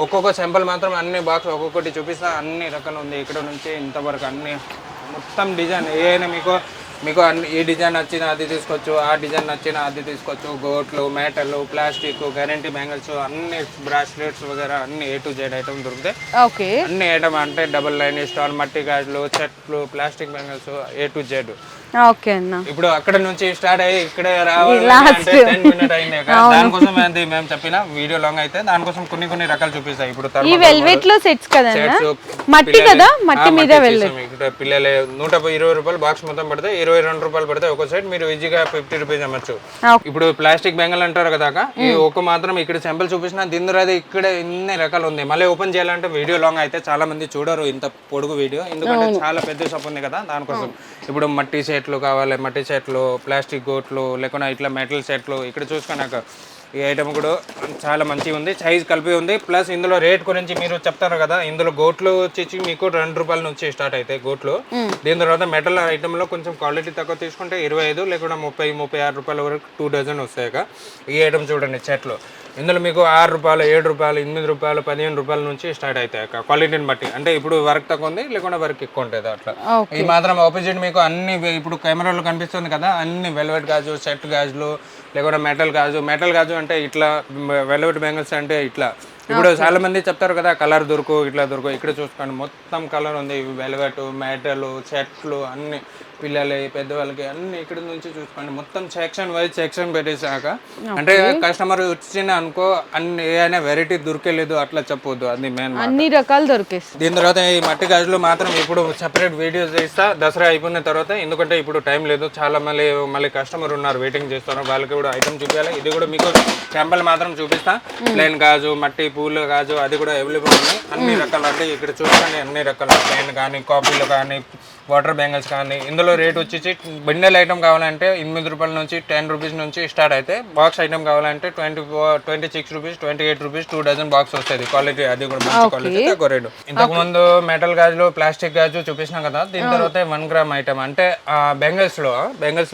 Speaker 1: ఒక్కొక్క శాంపుల్ మాత్రం అన్ని బాక్స్ ఒక్కొక్కటి చూపిస్తా. అన్ని రకాలు ఉంది ఇక్కడ నుంచి ఇంతవరకు అన్ని మొత్తం డిజైన్ ఏదైనా మీకు ఈ డిజైన్ నచ్చిన అది తీసుకోవచ్చు, ఆ డిజైన్ నచ్చిన అది తీసుకోవచ్చు. గోట్లు, మెటల్, ప్లాస్టిక్, గ్యారంటీ బ్యాంగిల్స్, అన్ని బ్రాస్లెట్స్ వగేరా అన్ని A to Z ఐటమ్ దొరుకుతాయి. అన్ని ఐటమ్ అంటే డబుల్ లైన్ స్టోన్, మట్టి గాజులు, చెట్లు, plastic bangles A to Z. ఇప్పుడు అక్కడ నుంచి స్టార్ట్ అయ్యి ఇక్కడ రావాలి 10 మినిట్ అయింది. దానికోసం మేము చెప్పిన వీడియో లాంగ్ అయితే దానికోసం కొన్ని రకాలు చూపిస్తాయి. ఇప్పుడు పిల్లలే 120 రూపాయలు బాక్స్ మొత్తం పడితే 22 రూపాయలు పడితే ఒక సైడ్ మీరు ఈజీగా 50 రూపీస్ అమ్మచ్చు. ఇప్పుడు ప్లాస్టిక్ బెంగల్ అంటారు కదా, ఈ ఒక మాత్రం ఇక్కడ శాంపుల్ చూపించిన దీని అది ఇక్కడ ఇన్ని రకాలు ఉంది. మళ్ళీ ఓపెన్ చేయాలంటే వీడియో లాంగ్ అయితే చాలా మంది చూడరు ఇంత పొడుగు వీడియో, ఎందుకంటే చాలా పెద్ద షాప్ ఉంది కదా దానికోసం. ఇప్పుడు మట్టి సెట్లు కావాలి, మట్టి సెట్లు, ప్లాస్టిక్ గోట్లు, లేకుండా ఇట్లా మెటల్ సెట్లు ఇక్కడ చూసుకున్నాక ఈ ఐటమ్ కూడా చాలా మంచిగా ఉంది. సైజ్ కలిపి ఉంది. ప్లస్ ఇందులో రేట్ గురించి మీరు చెప్తారు కదా, ఇందులో గోట్లు వచ్చి మీకు 2 రూపాయల నుంచి స్టార్ట్ అవుతాయి గోట్లు. దీని తర్వాత మెటల్ ఐటమ్లో కొంచెం క్వాలిటీ తక్కువ తీసుకుంటే 25 లేకుండా 30, 36 రూపాయల వరకు 2 డజన్ వస్తాయి. ఈ ఐటమ్ చూడండి చెట్లు. ఇందులో మీకు 6 రూపాయలు, 7 రూపాయలు, 8 రూపాయలు, 15 రూపాయల నుంచి స్టార్ట్ అవుతాయి క్వాలిటీని బట్టి. అంటే ఇప్పుడు వర్క్ తక్కువ ఉంది లేకుండా వర్క్ ఎక్కువ ఉంటుంది అట్లా. ఈ మాత్రం ఆపోజిట్ మీకు అన్ని ఇప్పుడు కెమెరాలో కనిపిస్తుంది కదా, అన్ని వెల్వెట్ గాజు, సెట్ గాజులు, లేకుండా మెటల్ గాజు అంటే ఇట్లా వెల్వెట్ బ్యాంగిల్స్ అంటే ఇట్లా. ఇప్పుడు చాలా మంది చెప్తారు కదా కలర్ దొరుకు ఇట్లా దొరుకు. ఇక్కడ చూసుకోండి మొత్తం కలర్ ఉంది. వెల్వెట్, మెటల్, చెట్లు అన్ని పిల్లలు పెద్దవాళ్ళకి అన్ని ఇక్కడ నుంచి చూసుకోండి. మొత్తం సెక్షన్ వైజ్ సెక్షన్ పెట్టేసాక అంటే కస్టమర్ వచ్చిన అనుకో అన్ని ఏదైనా వెరైటీ దొరికేలేదు అట్లా చెప్పొద్దు. అది మెయిన్,
Speaker 2: అన్ని రకాలు దొరికేస్తాయి.
Speaker 1: దీని తర్వాత ఈ మట్టి గాజులు మాత్రం ఇప్పుడు సెపరేట్ వీడియోస్ చేస్తా దసరా అయిపోయిన తర్వాత. ఎందుకంటే ఇప్పుడు టైం లేదు, చాలా మళ్ళీ కస్టమర్ ఉన్నారు వెయిటింగ్ చేస్తున్నారు, వాళ్ళకి కూడా ఐటమ్ చూపించాలి. ఇది కూడా మీకు శాంపుల్ మాత్రం చూపిస్తా. ప్లెయిన్ గాజు, మట్టి పూల గాజు అది కూడా అవైలబుల్ ఉన్నాయి. అన్ని రకాలు అంటే ఇక్కడ చూసుకోండి అన్ని రకాల ప్లెయిన్ కానీ, కాపీలు కానీ, వాటర్ బ్యాంగిల్స్ కానీ ఇందులో రేట్ వచ్చేసి బండెల్ ఐటమ్ కావాలంటే 8 రూపాయల నుంచి 10 రూపీస్ నుంచి స్టార్ట్ అయితే బాక్స్ ఐటమ్ కావాలంటే 26 రూపీస్ 28 రూపీస్ 2 డజన్ బాక్స్ వస్తుంది క్వాలిటీ అది కూడా మంచి క్వాలిటీ తక్కువ రేటు ఇంతకు ముందు మెటల్ గాజులు ప్లాస్టిక్ గాజు చూపించినాం కదా దీని తర్వాత 1 గ్రామ్ ఐటమ్ అంటే బెంగిల్స్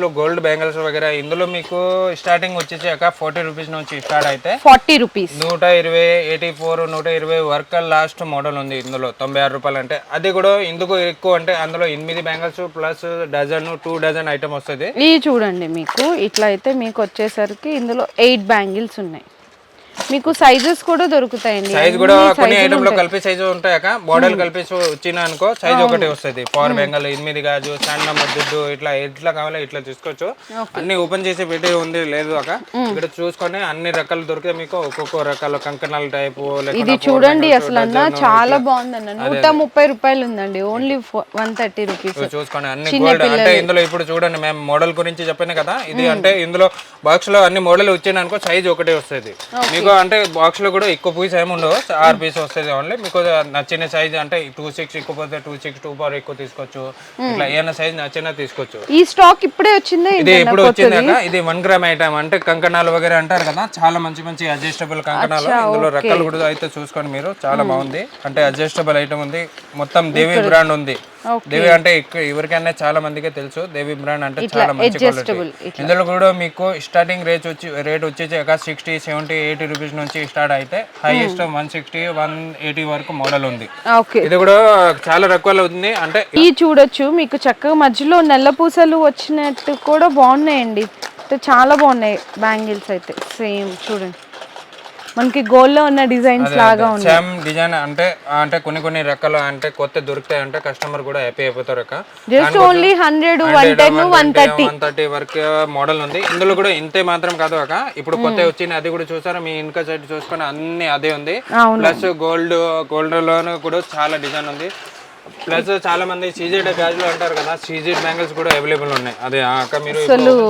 Speaker 1: లో గోల్డ్ బెంగిల్స్ వగేరా ఇందులో మీకు స్టార్టింగ్ వచ్చేసి 40 రూపీస్ నుంచి స్టార్ట్ అయితే
Speaker 2: 40 రూపీస్
Speaker 1: 120 84 120 వర్క్ లాస్ట్ మోడల్ ఉంది ఇందులో 96 రూపాయలు అంటే అది కూడా ఎందుకు ఎక్కువ అంటే అందులో 8 bangles plus dozen 2 dozen item వస్తుంది
Speaker 2: ఇది చూడండి మీకు ఇట్లా అయితే మీకు వచ్చేసరికి ఇందులో 8 బ్యాంగిల్స్ ఉన్నాయి మీకు సైజెస్ కూడా దొరుకుతాయండి
Speaker 1: సైజ్ కూడా కొన్ని ఐటమ్ లో కలిపి సైజు ఉంటాయక మోడల్ కలిపి వచ్చిన అనుకో సైజ్ ఒకటి వస్తుంది 4 బెంగల్ 8 గాజు సన్న ముద్దు ఇట్లా కావాలో ఇట్లా తీసుకోవచ్చు అన్ని ఓపెన్ చేసి పెట్టి ఉంది లేదు అక్క ఇక్కడ చూసుకొని అన్ని రకాలు దొరికితే మీకు ఒక్కొక్క రకాల కంకణాల టైపు
Speaker 2: ఇది చూడండి అసలు అన్న చాలా బాగుందన్న 130 రూపాయలు ఉందండి ఓన్లీ 130 రూపీస్
Speaker 1: చూసుకోండి అన్ని గోల్డ్ అంటే ఇందులో ఇప్పుడు చూడండి మేము మోడల్ గురించి చెప్పాను కదా ఇది అంటే ఇందులో బాక్స్ లో అన్ని మోడల్ వచ్చిన అనుకో సైజ్ ఒకటే వస్తుంది మీకు అంటే బాక్స్ లో కూడా ఎక్కువ పీస్ ఏమి ఉండవు 6 పీస్ వస్తుంది ఓన్లీ మీకు నచ్చిన సైజ్ అంటే 26 ఎక్కువ పోతే 26 2 ఎక్కువ తీసుకోవచ్చు ఇట్లా ఏమైనా సైజ్ నచ్చినా తీసుకోవచ్చు
Speaker 2: ఈ స్టాక్ ఇప్పుడే వచ్చింది
Speaker 1: ఇది ఇప్పుడు వచ్చిందాక ఇది 1 గ్రామ్ ఐటమ్ అంటే కంకణాలు వగేరా అంటారు కదా చాలా మంచి అడ్జస్టబుల్ కంకణాలు ఇందులో రకాలు కూడా అయితే చూసుకోండి మీరు చాలా బాగుంది అంటే అడ్జస్టబుల్ ఐటమ్ ఉంది మొత్తం దేవి బ్రాండ్ ఉంది దేవి అంటే ఎవరికైనా చాలా మందికి తెలుసు దేవి బ్రాండ్ అంటే చాలా మంచి క్వాలిటీ ఇందులో కూడా మీకు స్టార్టింగ్ రేట్ వచ్చేసి 60 70 80 రూపీస్ నుంచి స్టార్ట్ అయితే హైయెస్ట్ 160 180 వరకు మోడల్ ఉంది ఇది కూడా చాలా రకాలు ఉంది అంటే
Speaker 2: ఈ చూడొచ్చు మీకు చక్కగా మధ్యలో నల్ల పూసలు వచ్చినట్టు కూడా బాగున్నాయండి చాలా బాగున్నాయి బ్యాంగిల్స్ అయితే సేమ్ చూడండి మనకి గోల్డ్ లో ఉన్న డిజైన్స్ లాగా ఉంది
Speaker 1: సేమ్ డిజైన్ అంటే కొన్ని రకాలు అంటే కొత్త దొరుకుతాయి అంటే కస్టమర్ కూడా హ్యాపీ అయిపోతారు అక్క
Speaker 2: జస్ట్ ఓన్లీ 100 110
Speaker 1: 130 వరకు మోడల్ ఉంది ఇందులో కూడా ఇంతే మాత్రం కాదు అక్క ఇప్పుడు కొత్త వచ్చింది అది కూడా చూసారా మీ ఇన్క సైడ్ చూసుకొని అన్ని అదే ఉంది ప్లస్ గోల్డ్ లోను కూడా చాలా డిజైన్ ఉంది ప్లస్ చాలా మంది సీజెడ్ గాజులు అంటారు కదా సీజెడ్ బ్యాంగిల్స్ కూడా అవైలబుల్ ఉన్నాయి అదే అక్క మీరు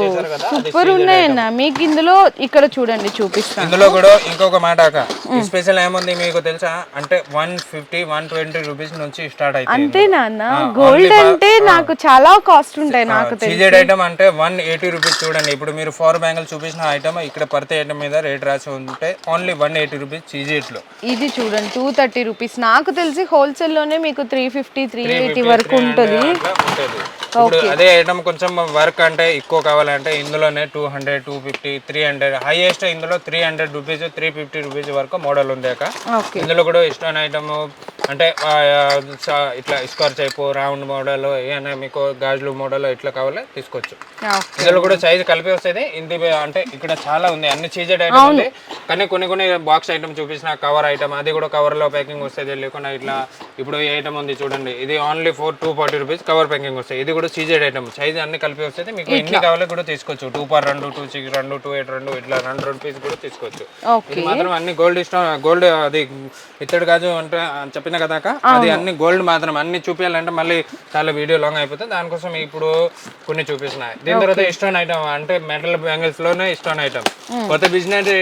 Speaker 1: చేశారు కదా
Speaker 2: సూపర్ ఉన్నాయన్న మీకు ఇందులో ఇక్కడ చూడండి చూపిస్తాను
Speaker 1: ఇందులో కూడా ఇంకొక మాట అక్క స్పెషల్ ఏముంది మీకు తెలుసా అంటే 150 120 రూపీస్ నుంచి స్టార్ట్ అయితే
Speaker 2: అంతేనా అన్న గోల్డ్ అంటే నాకు చాలా కాస్ట్ ఉంటాయి నాకు తెలిసి
Speaker 1: సీజెడ్ ఐటమ్ అంటే 180 రూపీస్ చూడండి ఇప్పుడు మీరు 4 బ్యాంగిల్స్ చూపించిన ఐటమ్ ఇక్కడ ప్రతి ఐటమ్ మీద రేట్ రాసి ఉంటే ఓన్లీ 180 రూపీస్ సీజెడ్ లో
Speaker 2: ఇది చూడండి 230 రూపీస్ నాకు తెలిసి హోల్సేల్ లోనే మీకు 350 380 వరకు ఉంటుంది
Speaker 1: ఇప్పుడు అదే ఐటమ్ కొంచెం వర్క్ అంటే ఎక్కువ కావాలంటే ఇందులోనే 200 250 300 హైయెస్ట్ ఇందులో 300 రూపీస్ 350 రూపీస్ వరకు మోడల్ ఉంది అక్క ఇందులో కూడా ఇష్టమైన ఐటమ్ అంటే ఇట్లా స్క్వేర్ టైప్ రౌండ్ మోడల్ ఏమైనా మీకు గాజులు మోడల్ ఇట్లా కావాలి తీసుకోవచ్చు ఇందులో కూడా సైజ్ కలిపి వస్తుంది ఇది అంటే ఇక్కడ చాలా ఉంది అన్ని సీజెడ్ ఐటమ్ ఉంది కానీ కొన్ని బాక్స్ ఐటమ్ చూపించిన కవర్ ఐటమ్ అది కూడా కవర్ లో ప్యాకింగ్ వస్తుంది లేకుండా ఇట్లా ఇప్పుడు ఈ ఐటమ్ ఉంది చూడండి ఇది ఓన్లీ 240 రూపీస్ కవర్ ప్యాకింగ్ వస్తాయి ఇది కూడా సీజెడ్ ఐటమ్ సైజ్ అన్ని కలిపి వస్తుంది మీకు ఎన్ని కావాలో కూడా తీసుకోవచ్చు 2 for 2 2 6 2 2 8 2 ఇట్లా 2 రూపీస్ కూడా తీసుకోవచ్చు ఇది మాత్రం అన్ని గోల్డ్ అది ఇత్తడి గాజు అంటే చెప్పిన కదా అది అన్ని గోల్డ్ మాత్రం అన్ని చూపించాలంటే మళ్ళీ చాలా వీడియో లాంగ్ అయిపోతుంది దానికోసం ఇప్పుడు కొన్ని చూపిస్తున్నాయి దీని తర్వాత ఇష్టం ఐటమ్ అంటే మెటల్ బ్యాంగిల్స్ లోనే ఇష్టం ఐటమ్ కొత్త బిజినెస్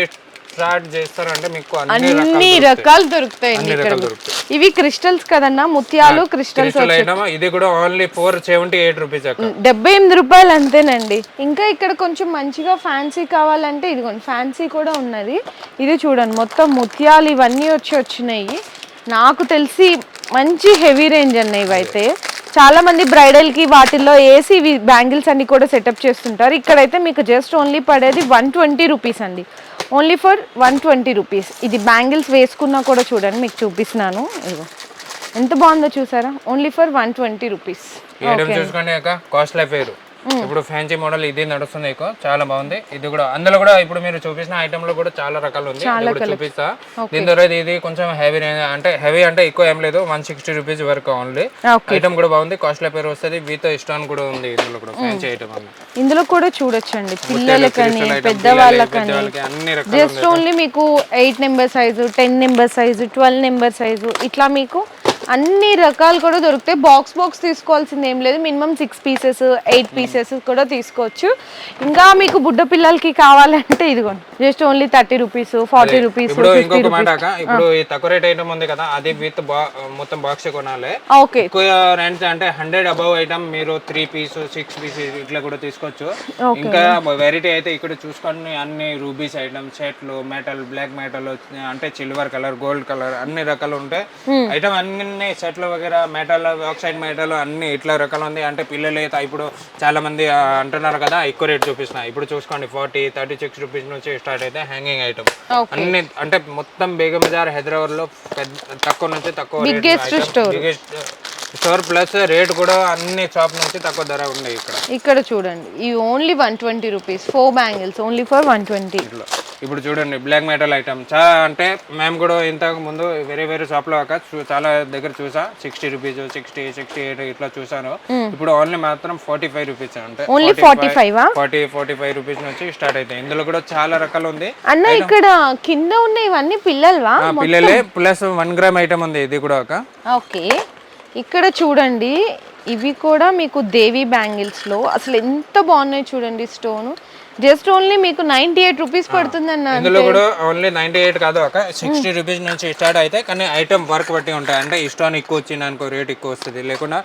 Speaker 1: స్టార్ట్ చేస్తారంటే మీకు
Speaker 2: అన్ని రకాలు దొరుకుతాయి ఇవి క్రిస్టల్స్ కదన్నా ముత్యాలు క్రిస్టల్స్
Speaker 1: ఇది కూడా ఓన్లీ 478 రూపీస్
Speaker 2: 78 రూపాయలు అంతేనండి ఇంకా ఇక్కడ కొంచెం మంచిగా ఫ్యాన్సీ కావాలంటే ఇదిగోండి ఫ్యాన్సీ కూడా ఉన్నది ఇది చూడండి మొత్తం ముత్యాలు ఇవన్నీ వచ్చినాయి నాకు తెలిసి మంచి హెవీ రేంజ్ అన్న ఇవైతే చాలా మంది బ్రైడల్ కి వాటిల్లో ఏసీ బ్యాంగిల్స్ అన్ని కూడా సెటప్ చేస్తుంటారు ఇక్కడైతే మీకు జస్ట్ ఓన్లీ పడేది 120 రూపీస్ అండి ఓన్లీ ఫర్ 120 రూపీస్ ఇది బ్యాంగిల్స్ వేసుకున్నా కూడా చూడండి మీకు చూపిస్తున్నాను ఎంత బాగుందో చూసారా ఓన్లీ ఫర్ 120 రూపీస్
Speaker 1: చూసుకోండి కాస్ట్ లైఫ్ ఇప్పుడు ఫ్యాన్సీ మోడల్ ఇది నడుస్తుంది ఎక్కువ చాలా బాగుంది ఇది కూడా అందులో కూడా ఇప్పుడు మీరు చూపించిన ఐటమ్ లో కూడా చాలా రకాలు ఉంది చూపిస్తా దీని తర్వాత ఇది కొంచెం హెవీ అంటే ఎక్కువ ఏం లేదు 160 రూపీస్ వరకు ఓన్లీ ఐటమ్ కూడా బాగుంది కాస్ట్లీ పేరు వస్తుంది వీతో ఇష్టాన్ కూడా ఉంది ఇందులో కూడా ఫ్యాన్సీ ఐటమ్
Speaker 2: ఇందులో కూడా చూడొచ్చండి పిల్లలకని పెద్దవాళ్ళకని జస్ట్ ఓన్లీ మీకు 8 number size 10 number size 12 number size ఇట్లా మీకు అన్ని రకాలు కూడా దొరుకుతాయి. బాక్స్ తీసుకోవాల్సింది ఏం లేదు, మినిమం 6 పీసెస్ 8 పీసెస్ కూడా తీసుకోవచ్చు. ఇంకా మీకు బుడ్డ పిల్లలకి కావాలంటే ఇదిగోండి జస్ట్ ఓన్లీ 30 రూపీస్, 40 రూపీస్.
Speaker 1: ఇప్పుడు ఇంకొక మాట అక్క, ఇప్పుడు ఈ తక్కువ రేట్ ఐటమ్ ఉంది కదా, అది విత్ మొత్తం బాక్స్ కొనాలి.
Speaker 2: ఓకే,
Speaker 1: ఎక్కువ రేంజ్ అంటే 100 అబౌవ్ ఐటమ్ మీరు 3 పీస్ 6 పీస్ ఇట్లా కూడా తీసుకోవచ్చు. ఇంకా వెరైటీ అయితే ఇక్కడ చూసుకొని అన్ని రూబీస్ ఐటమ్, సెట్లు, మెటల్, బ్లాక్ మెటల్, అంటే సిల్వర్ కలర్, గోల్డ్ కలర్ అన్ని రకాలు ఉంటాయి. ఐటమ్ అన్ని సెట్లు వగేరా, మెటల్, ఆక్సైడ్ మెటల్ అన్ని ఇట్లా రకాలు ఉంది. అంటే పిల్లలు అయితే ఇప్పుడు చాలా మంది అంటున్నారు కదా ఎక్కువ రేట్ చూపిస్తున్నా. ఇప్పుడు చూసుకోండి 36 రూపీస్ నుంచి స్టార్ట్ అయితే హ్యాంగింగ్ ఐటమ్ అన్ని. అంటే మొత్తం బేగం బజార్ హైదరాబాద్ లో తక్కువ నుంచి తక్కువ బిగ్గెస్ట్ స్టోర్, ప్లస్ రేట్ కూడా అన్ని షాప్ నుంచి తక్కువ ధర ఉన్నాయి.
Speaker 2: ఇక్కడ చూడండి ఈ only 120 rupees 4 bangles only for 120.
Speaker 1: ఇప్పుడు చూడండి బ్లాక్ మెటల్ ఐటమ్ చాలా, అంటే మేము కూడా ఇంతకు ముందు వేరే షాప్ లో చాలా దగ్గర చూసా 60 రూపీస్, 68 ఇట్లా చూసాను. ఇప్పుడు ఓన్లీ మాత్రం 45 రూపీస్, అంటే 45 రూపీస్ నుంచి స్టార్ట్ అవుతాయి. ఇందులో కూడా చాలా రకాలు ఉంది
Speaker 2: అన్న. ఇక్కడ కింద ఉన్న ఇవన్నీ పిల్లలవా?
Speaker 1: పిల్లలే, ప్లస్ 1 గ్రామ్ ఐటమ్ ఉంది ఇది కూడా ఒక.
Speaker 2: ఓకే, ఇక్కడ చూడండి ఇవి కూడా మీకు దేవి బ్యాంగిల్స్ లో అసలు ఎంత బాగున్నాయి చూడండి. స్టోన్ జస్ట్ ఓన్లీ మీకు 98 రూపీస్ పడుతుంది అన్న.
Speaker 1: ఇందులో కూడా ఓన్లీ 98 కాదు ఒక 60 రూపీస్ నుంచి స్టార్ట్ అయితే, కానీ ఐటమ్ వర్క్ బట్టి ఉంటాయి. అంటే ఇష్టం ఎక్కువ వచ్చింది అనుకో రేట్ ఎక్కువ వస్తుంది, లేకుండా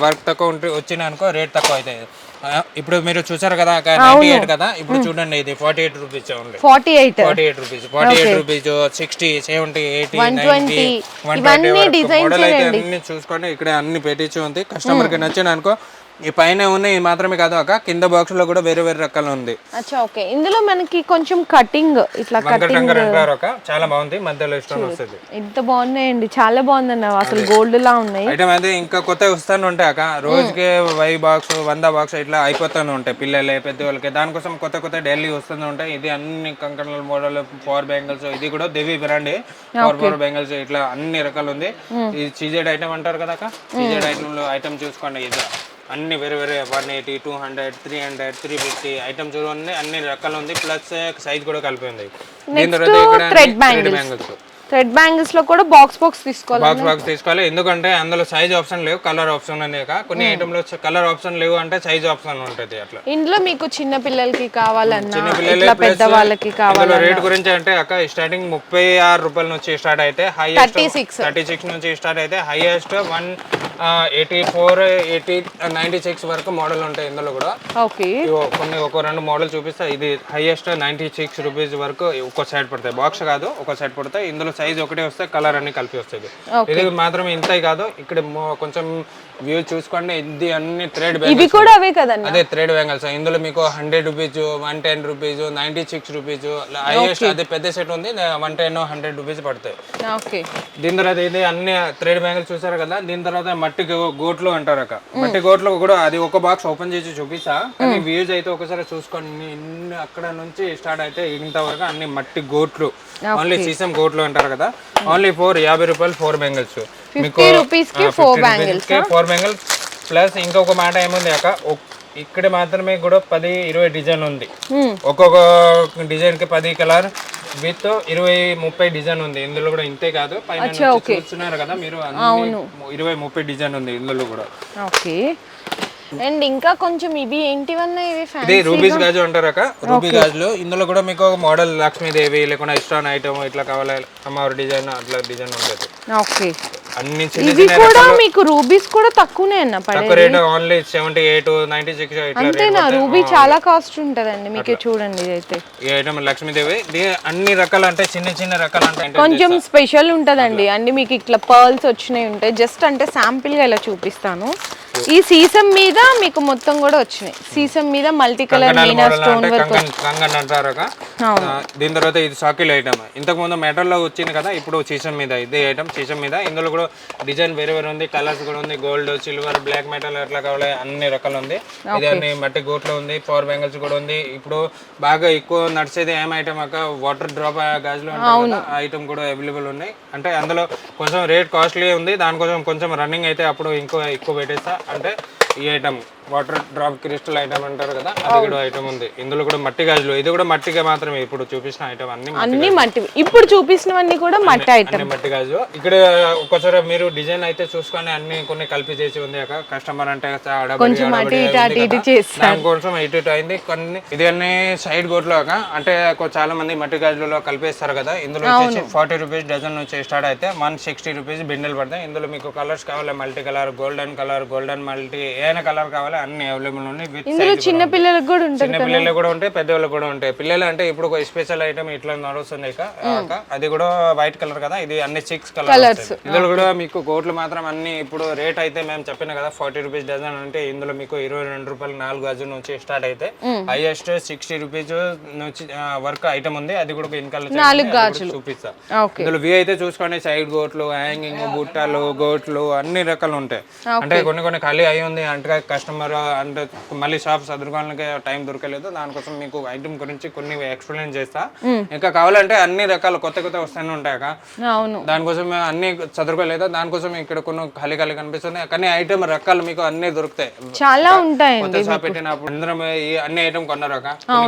Speaker 1: వర్క్ తక్కువ వచ్చింది అనుకో రేట్ తక్కువ అవుతుంది. ఇప్పుడు మీరు చూసారు కదా 98 కదా, ఇప్పుడు చూడండి ఇది 48 రూపీస్ ఓన్లీ. 48 రూపీస్ 60, 70, 80, 90, 120 మోడల్ అయితే అన్ని చూసుకోండి. ఇక్కడ అన్ని పెట్టించి ఉంది. కస్టమర్ కి నచ్చిన అనుకో ఈ పైన ఉన్నాయి మాత్రమే కాదు అక్క, కింద బాక్స్ లో కూడా వేరే రకాలు ఉంది.
Speaker 2: అచ్చా ఓకే, ఇందులో మనకి కొంచెం కటింగ్ ఇట్లా కటింగ్
Speaker 1: చాలా బాగుంది, మధ్యలో స్టోన్ వస్తుంది.
Speaker 2: ఎంత బాగున్నాయండి, చాలా బాగుందన్న, అసలు గోల్డ్ లా ఉన్నాయి.
Speaker 1: ఐటమ్ అయితే ఇంకా కొత్తగా వస్తాను ఉంటాయి అక్క, రోజుకి 1000 బాక్స్ 100 బాక్స్ ఇట్లా అయిపోతాను ఉంటాయి పిల్లలే పెద్దవాళ్ళకి. దానికోసం కొత్త డైలీ వస్తూనే ఉంటాయి. ఇది అన్ని కంకణాల మోడల్, పవర్ బ్యాంగిల్స్, ఇది కూడా దేవి బ్రాండ్ పవర్ బ్యాంగిల్స్, ఇట్లా అన్ని రకాలు ఉంది. ఇది చీజెడ్ ఐటమ్ అంటారు కదా అక్క, చీజెడ్ ఐటమ్ చూసుకోండి. ఇది అన్ని వేరే 180, 200, 300, 350 ఐటమ్స్ ఉన్నాయి, అన్ని రకాలు ఉంది. ప్లస్ సైజ్ కూడా కలిపి ఉంది.
Speaker 2: థ్రెడ్ బ్యాంగిల్స్ లో కూడా బాక్స్
Speaker 1: తీసుకోవాలి. ఎందుకంటే అందులో సైజ్ ఆప్షన్ లేవు, కలర్ ఆప్షన్ ఉంది. కొన్ని ఐటమ్ లో కలర్ ఆప్షన్ లేవు, అంటే సైజ్ ఆప్షన్ ఉంటుంది. అట్లా
Speaker 2: ఇందులో మీకు చిన్న పిల్లలకి కావాలన్నా పెద్ద వాళ్ళకి కావాలన్నా
Speaker 1: రేట్ గురించి అంటే అక్క స్టార్టింగ్ 36 రూపాయల నుంచి స్టార్ట్ అయితే, హైయెస్ట్ 36 నుంచి స్టార్ట్ అయితే, హైయెస్ట్ 184, 80, 96 వరకు మోడల్ ఉంటాయి. ఇందులో కూడా కొన్ని ఒక 2 మోడల్ చూపిస్తా. ఇది హైయెస్ట్ 96 రూపీస్ వరకు ఒక సైడ్ పడతాయి, బాక్స్ కాదు ఒక సైడ్ పడతాయి. ఇందులో సైజ్ ఒకటే వస్తాయి, కలర్ అన్ని కలిపి వస్తుంది. ఇది మాత్రం ఇంతే కాదు, ఇక్కడ కొంచెం వ్యూ చూసుకోండి. ఇది అన్ని థ్రెడ్ బ్యాంగిల్స్, అదే థ్రెడ్ బ్యాంగిల్స్. ఇందులో మీకు 100 రూపీస్, 110 రూపీస్, 96 రూపీస్, హైయెస్ట్ అదే పెద్ద సెట్ ఉంది 110, 100 రూపీస్ పడతాయి. దీని తర్వాత ఇది అన్ని థ్రెడ్ బ్యాంగిల్స్ చూసారు కదా. దీని తర్వాత మట్టి గోట్లు అంటారు అక్క, మట్టి గోట్లు కూడా అది ఒక బాక్స్ ఓపెన్ చేసి చూపిస్తా. కానీ వ్యూస్ అయితే ఒకసారి చూసుకోండి, అక్కడ నుంచి స్టార్ట్ అయితే ఇంతవరకు అన్ని మట్టి గోట్లు, ఓన్లీ సీసం గోట్లు అంటారు కదా. ఓన్లీ 50 రూపాయలు 4 బ్యాంగిల్స్, మీకు 4 బ్యాంగిల్స్. ప్లస్ ఇంకొక మాట ఏముంది అక్క, ఇక్కడ మాత్రమే కూడా 10-20 డిజైన్ ఉంది. ఒక్కొక్క డిజైన్ కి 10 కలర్ విత్ 20-30 డిజైన్ ఉంది. ఇందులో కూడా ఇంతే కాదు, పైన చూస్తున్నారు కదా మీరు, 20-30 డిజైన్ ఉంది ఇందులో కూడా.
Speaker 2: అండ్ ఇంకా కొంచెం ఇవి ఏంటివన్నా
Speaker 1: ఇది రూబీస్ గాజు అంటారు అక్క, రూబీ గాజులు. ఇందులో కూడా మీకు మోడల్ లక్ష్మీదేవి, లేకుండా ఇష్టాన్ ఐటమ్ ఇట్లా కావాలి, అమ్మవారి డిజైన్ అట్లా డిజైన్ ఉంటుంది. అన్ని
Speaker 2: ఇవి కూడా మీకు రూబీస్ కూడా తక్కువనే అన్న
Speaker 1: తక్కువ రేట్, ఓన్లీ 78, 96
Speaker 2: అంతేనా? రూబీ చాలా కాస్ట్ ఉంటదండి మీకు. చూడండి ఇదైతే
Speaker 1: ఈ ఐటమ్ లక్ష్మీదేవి. అన్ని రకాలు అంటే చిన్న రకాలు అంటే
Speaker 2: కొంచెం స్పెషల్ ఉంటదండి. అన్ని మీకు ఇట్లా పర్ల్స్ వచ్చినాయి ఉంటాయి. జస్ట్ అంటే శాంపిల్ గా ఇలా చూపిస్తాను. ఈ సీసం మీద మీకు మొత్తం కూడా వచ్చినాయి. సీసం మీద multi colour Meena stone work
Speaker 1: Kangen అంటారు. దీని తర్వాత ఇది సాకిల్ ఐటమ్, ఇంతకు ముందు మెటల్ లో వచ్చింది కదా, ఇప్పుడు సీసం మీద ఇదే ఐటమ్ సీసం మీద. ఇందులో కూడా డిజైన్ వేరే ఉంది, కలర్స్ కూడా ఉంది, గోల్డ్, సిల్వర్, బ్లాక్ మెటల్ ఎట్లా కావాలి అన్ని రకాలు ఉంది. ఇది అన్ని మట్టి గోట్లో ఉంది, పవర్ బ్యాంగిల్స్ కూడా ఉంది. ఇప్పుడు బాగా ఎక్కువ నడిచేది ఏం ఐటమ్ అక్క, వాటర్ డ్రాప్ గాజులు ఐటమ్ కూడా అవైలబుల్ ఉన్నాయి. అంటే అందులో కొంచెం రేట్ కాస్ట్లీ ఉంది, దానికోసం కొంచెం రన్నింగ్ అయితే అప్పుడు ఎక్కువ పెట్టేస్తా. అంటే ఈ item water drop crystal item అంటారు కదా, అది కూడా ఐటమ్ ఉంది. ఇందులో కూడా మట్టి గాజులు, ఇది కూడా మట్టిగా మాత్రమే. ఇప్పుడు చూపించిన ఐటమ్
Speaker 2: అన్ని మట్టి, ఇప్పుడు చూపించినవన్నీ కూడా మట్టి ఐటమ్,
Speaker 1: మట్టి గాజు. ఇక్కడ ఒక్కసారి మీరు డిజైన్ అయితే చూసుకొని అన్ని కొన్ని కలిపి చేసి ఉంది అక్క. కస్టమర్ అంటే
Speaker 2: కొంచెం అటు ఇటు చేస్తారు,
Speaker 1: దానికోసం ఇటు అయింది కొన్ని. ఇది అన్ని సైడ్ గోట్లో అక్క, అంటే చాలా మంది మట్టి గాజులలో కలిపేస్తారు కదా. ఇందులో వచ్చేసి 40 రూపీస్ డజన్ నుంచి స్టార్ట్ అయితే 160 రూపీస్ బిండెలు పడతాయి. ఇందులో మీకు కలర్స్ కావాలి, multi colour, golden colour, golden multi, ఏదైనా కలర్ కావాలి అన్ని అవైలబుల్ ఉన్నాయి. విత్
Speaker 2: చిన్న పిల్లలకు కూడా ఉంటాయి,
Speaker 1: చిన్న పిల్లలు కూడా ఉంటాయి, పెద్దవాళ్ళకి కూడా ఉంటాయి. పిల్లలు అంటే ఇప్పుడు ఒక స్పెషల్ ఐటమ్ ఇట్లా నడుస్తుంది ఇక, అది కూడా వైట్ కలర్ కదా. ఇది అన్ని 6 కలర్స్. ఇందులో కూడా మీకు కోట్లు మాత్రం అన్ని. ఇప్పుడు రేట్ అయితే మేము చెప్పిన కదా 40 రూపీస్ డజన్ అంటే ఇందులో మీకు 22 రూపాయలు 4 గాజుల నుంచి స్టార్ట్ అయితే హైయెస్ట్ 60 రూపీస్ నుంచి వర్క్ ఐటమ్ ఉంది. అది కూడా చూపిస్తా. ఇందులో వి అయితే చూసుకోండి, సైడ్ గోట్లు, హ్యాంగింగ్, బుట్టలు, గోట్లు అన్ని రకాలు ఉంటాయి. అంటే కొన్ని ఖాళీ అయి ఉంది అంటే కస్టమర్ అంటే మళ్ళీ షాప్ చదువుకోవడానికి టైం దొరకలేదు. దానికోసం మీకు ఐటమ్ గురించి కొన్ని ఎక్స్ప్లెయిన్ చేస్తా. ఇంకా కావాలంటే అన్ని రకాలు కొత్త వస్తూనే ఉంటాయి. దానికోసం అన్ని చదువుకోలేదు, దానికోసం ఇక్కడ కొన్ని ఖాళీ కనిపిస్తుంది. కానీ ఐటమ్ రకాలు మీకు అన్ని దొరుకుతాయి,
Speaker 2: చాలా ఉంటాయి.
Speaker 1: కొత్త షాప్ పెట్టినప్పుడు అందరం ఈ అన్ని ఐటమ్ కొన్నారు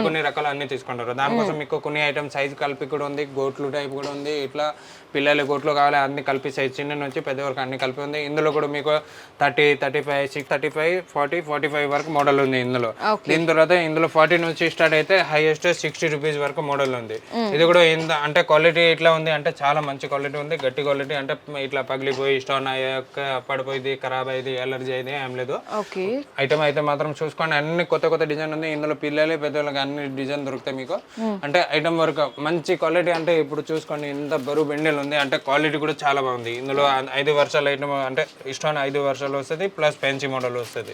Speaker 1: కొన్ని రకాలు అన్ని తీసుకుంటారు. దానికోసం మీకు కొన్ని ఐటమ్ సైజ్ కలిపి కూడా ఉంది, గోట్లు టైప్ కూడా ఉంది. ఇట్లా పిల్లల గోట్లు కావాలి అన్ని కలిపి సైజ్ చిన్న నుంచి పెద్ద వరకు అన్ని కలిపి ఉంది. ఇందులో కూడా మీకు 30, 35, 6, 35, 40, 45 వరకు మోడల్ ఉంది ఇందులో. దీని తర్వాత ఇందులో 40 నుంచి స్టార్ట్ అయితే హైయెస్ట్ 60 రూపీస్ వరకు మోడల్ ఉంది. ఇది కూడా అంటే క్వాలిటీ ఇట్లా ఉంది అంటే చాలా మంచి క్వాలిటీ ఉంది, గట్టి క్వాలిటీ. అంటే ఇట్లా పగిలిపోయి స్టోన్ పడిపోయింది, ఖరాబ్ అయింది, ఎలర్జీ అయింది ఏం లేదు. ఐటమ్ అయితే మాత్రం చూసుకోండి, అన్ని కొత్త డిజైన్ ఉంది. ఇందులో పిల్లలు పెద్దవాళ్ళకి అన్ని డిజైన్ దొరుకుతాయి మీకు. అంటే ఐటమ్ వరకు మంచి క్వాలిటీ. అంటే ఇప్పుడు చూసుకోండి ఇంత బరువు బెండెల్ ఉంది, అంటే క్వాలిటీ కూడా చాలా బాగుంది. ఇందులో 5 వర్షాలు ఐటమ్ అంటే స్టోన్ 5 వర్షాలు వస్తుంది, ప్లస్ పెన్సీ మోడల్ వస్తుంది.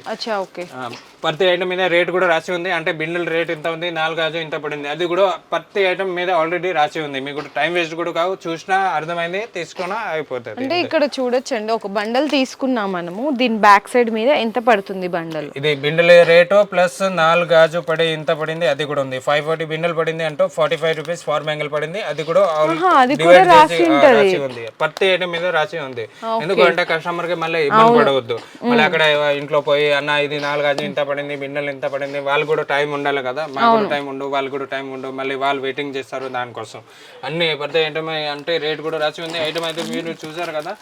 Speaker 1: ప్రతి ఐటమ్ మీద రేట్ కూడా రాసి ఉంది. అంటే బిండెల్ రేట్ ఇంత ఉంది, 4 గాజు ఇంత పడింది, అది కూడా ప్రతి ఐటమ్ మీద ఆల్రెడీ రాసి ఉంది. మీకు టైం వేస్ట్ కూడా కావు, చూసినా అర్థమైంది, తీసుకున్నా అయిపోతుంది.
Speaker 2: అంటే ఇక్కడ చూడొచ్చండి, ఒక బండల్ తీసుకున్నాం మనము, దీని బ్యాక్ సైడ్ మీద ఎంత పడుతుంది బండల్.
Speaker 1: ఇది బిండెల్ రేటు ప్లస్ 4 గాజు పడి ఇంత పడింది, అది కూడా ఉంది. 540 బిండెల్ పడింది అంటూ 45 రూపీస్ ఫార్ బ్యాంగిల్ పడింది, అది కూడా రాసి ఉంది. ప్రతి ఐటమ్ మీద రాసి ఉంది. ఎందుకంటే కస్టమర్ కి మళ్ళీ ఇబ్బంది పడవద్దు. మళ్ళీ అక్కడ ఇంట్లో పోయి అన్న ఇది 4 గాజు ఇంత పడింది, బిండెలు ఇంత పడింది, వాళ్ళు కూడా టైం ఉండాలి కదా. మాకు కూడా టైం ఉండు, వాళ్ళు కూడా టైం ఉండు, మళ్ళీ వాళ్ళు వెయిటింగ్ చేస్తారు. దానికోసం అన్ని ప్రతి ఐటమ్ అంటే రేట్ కూడా రాసి ఉంది. ఐటమ్ అయితే మీరు చూసారు కదా,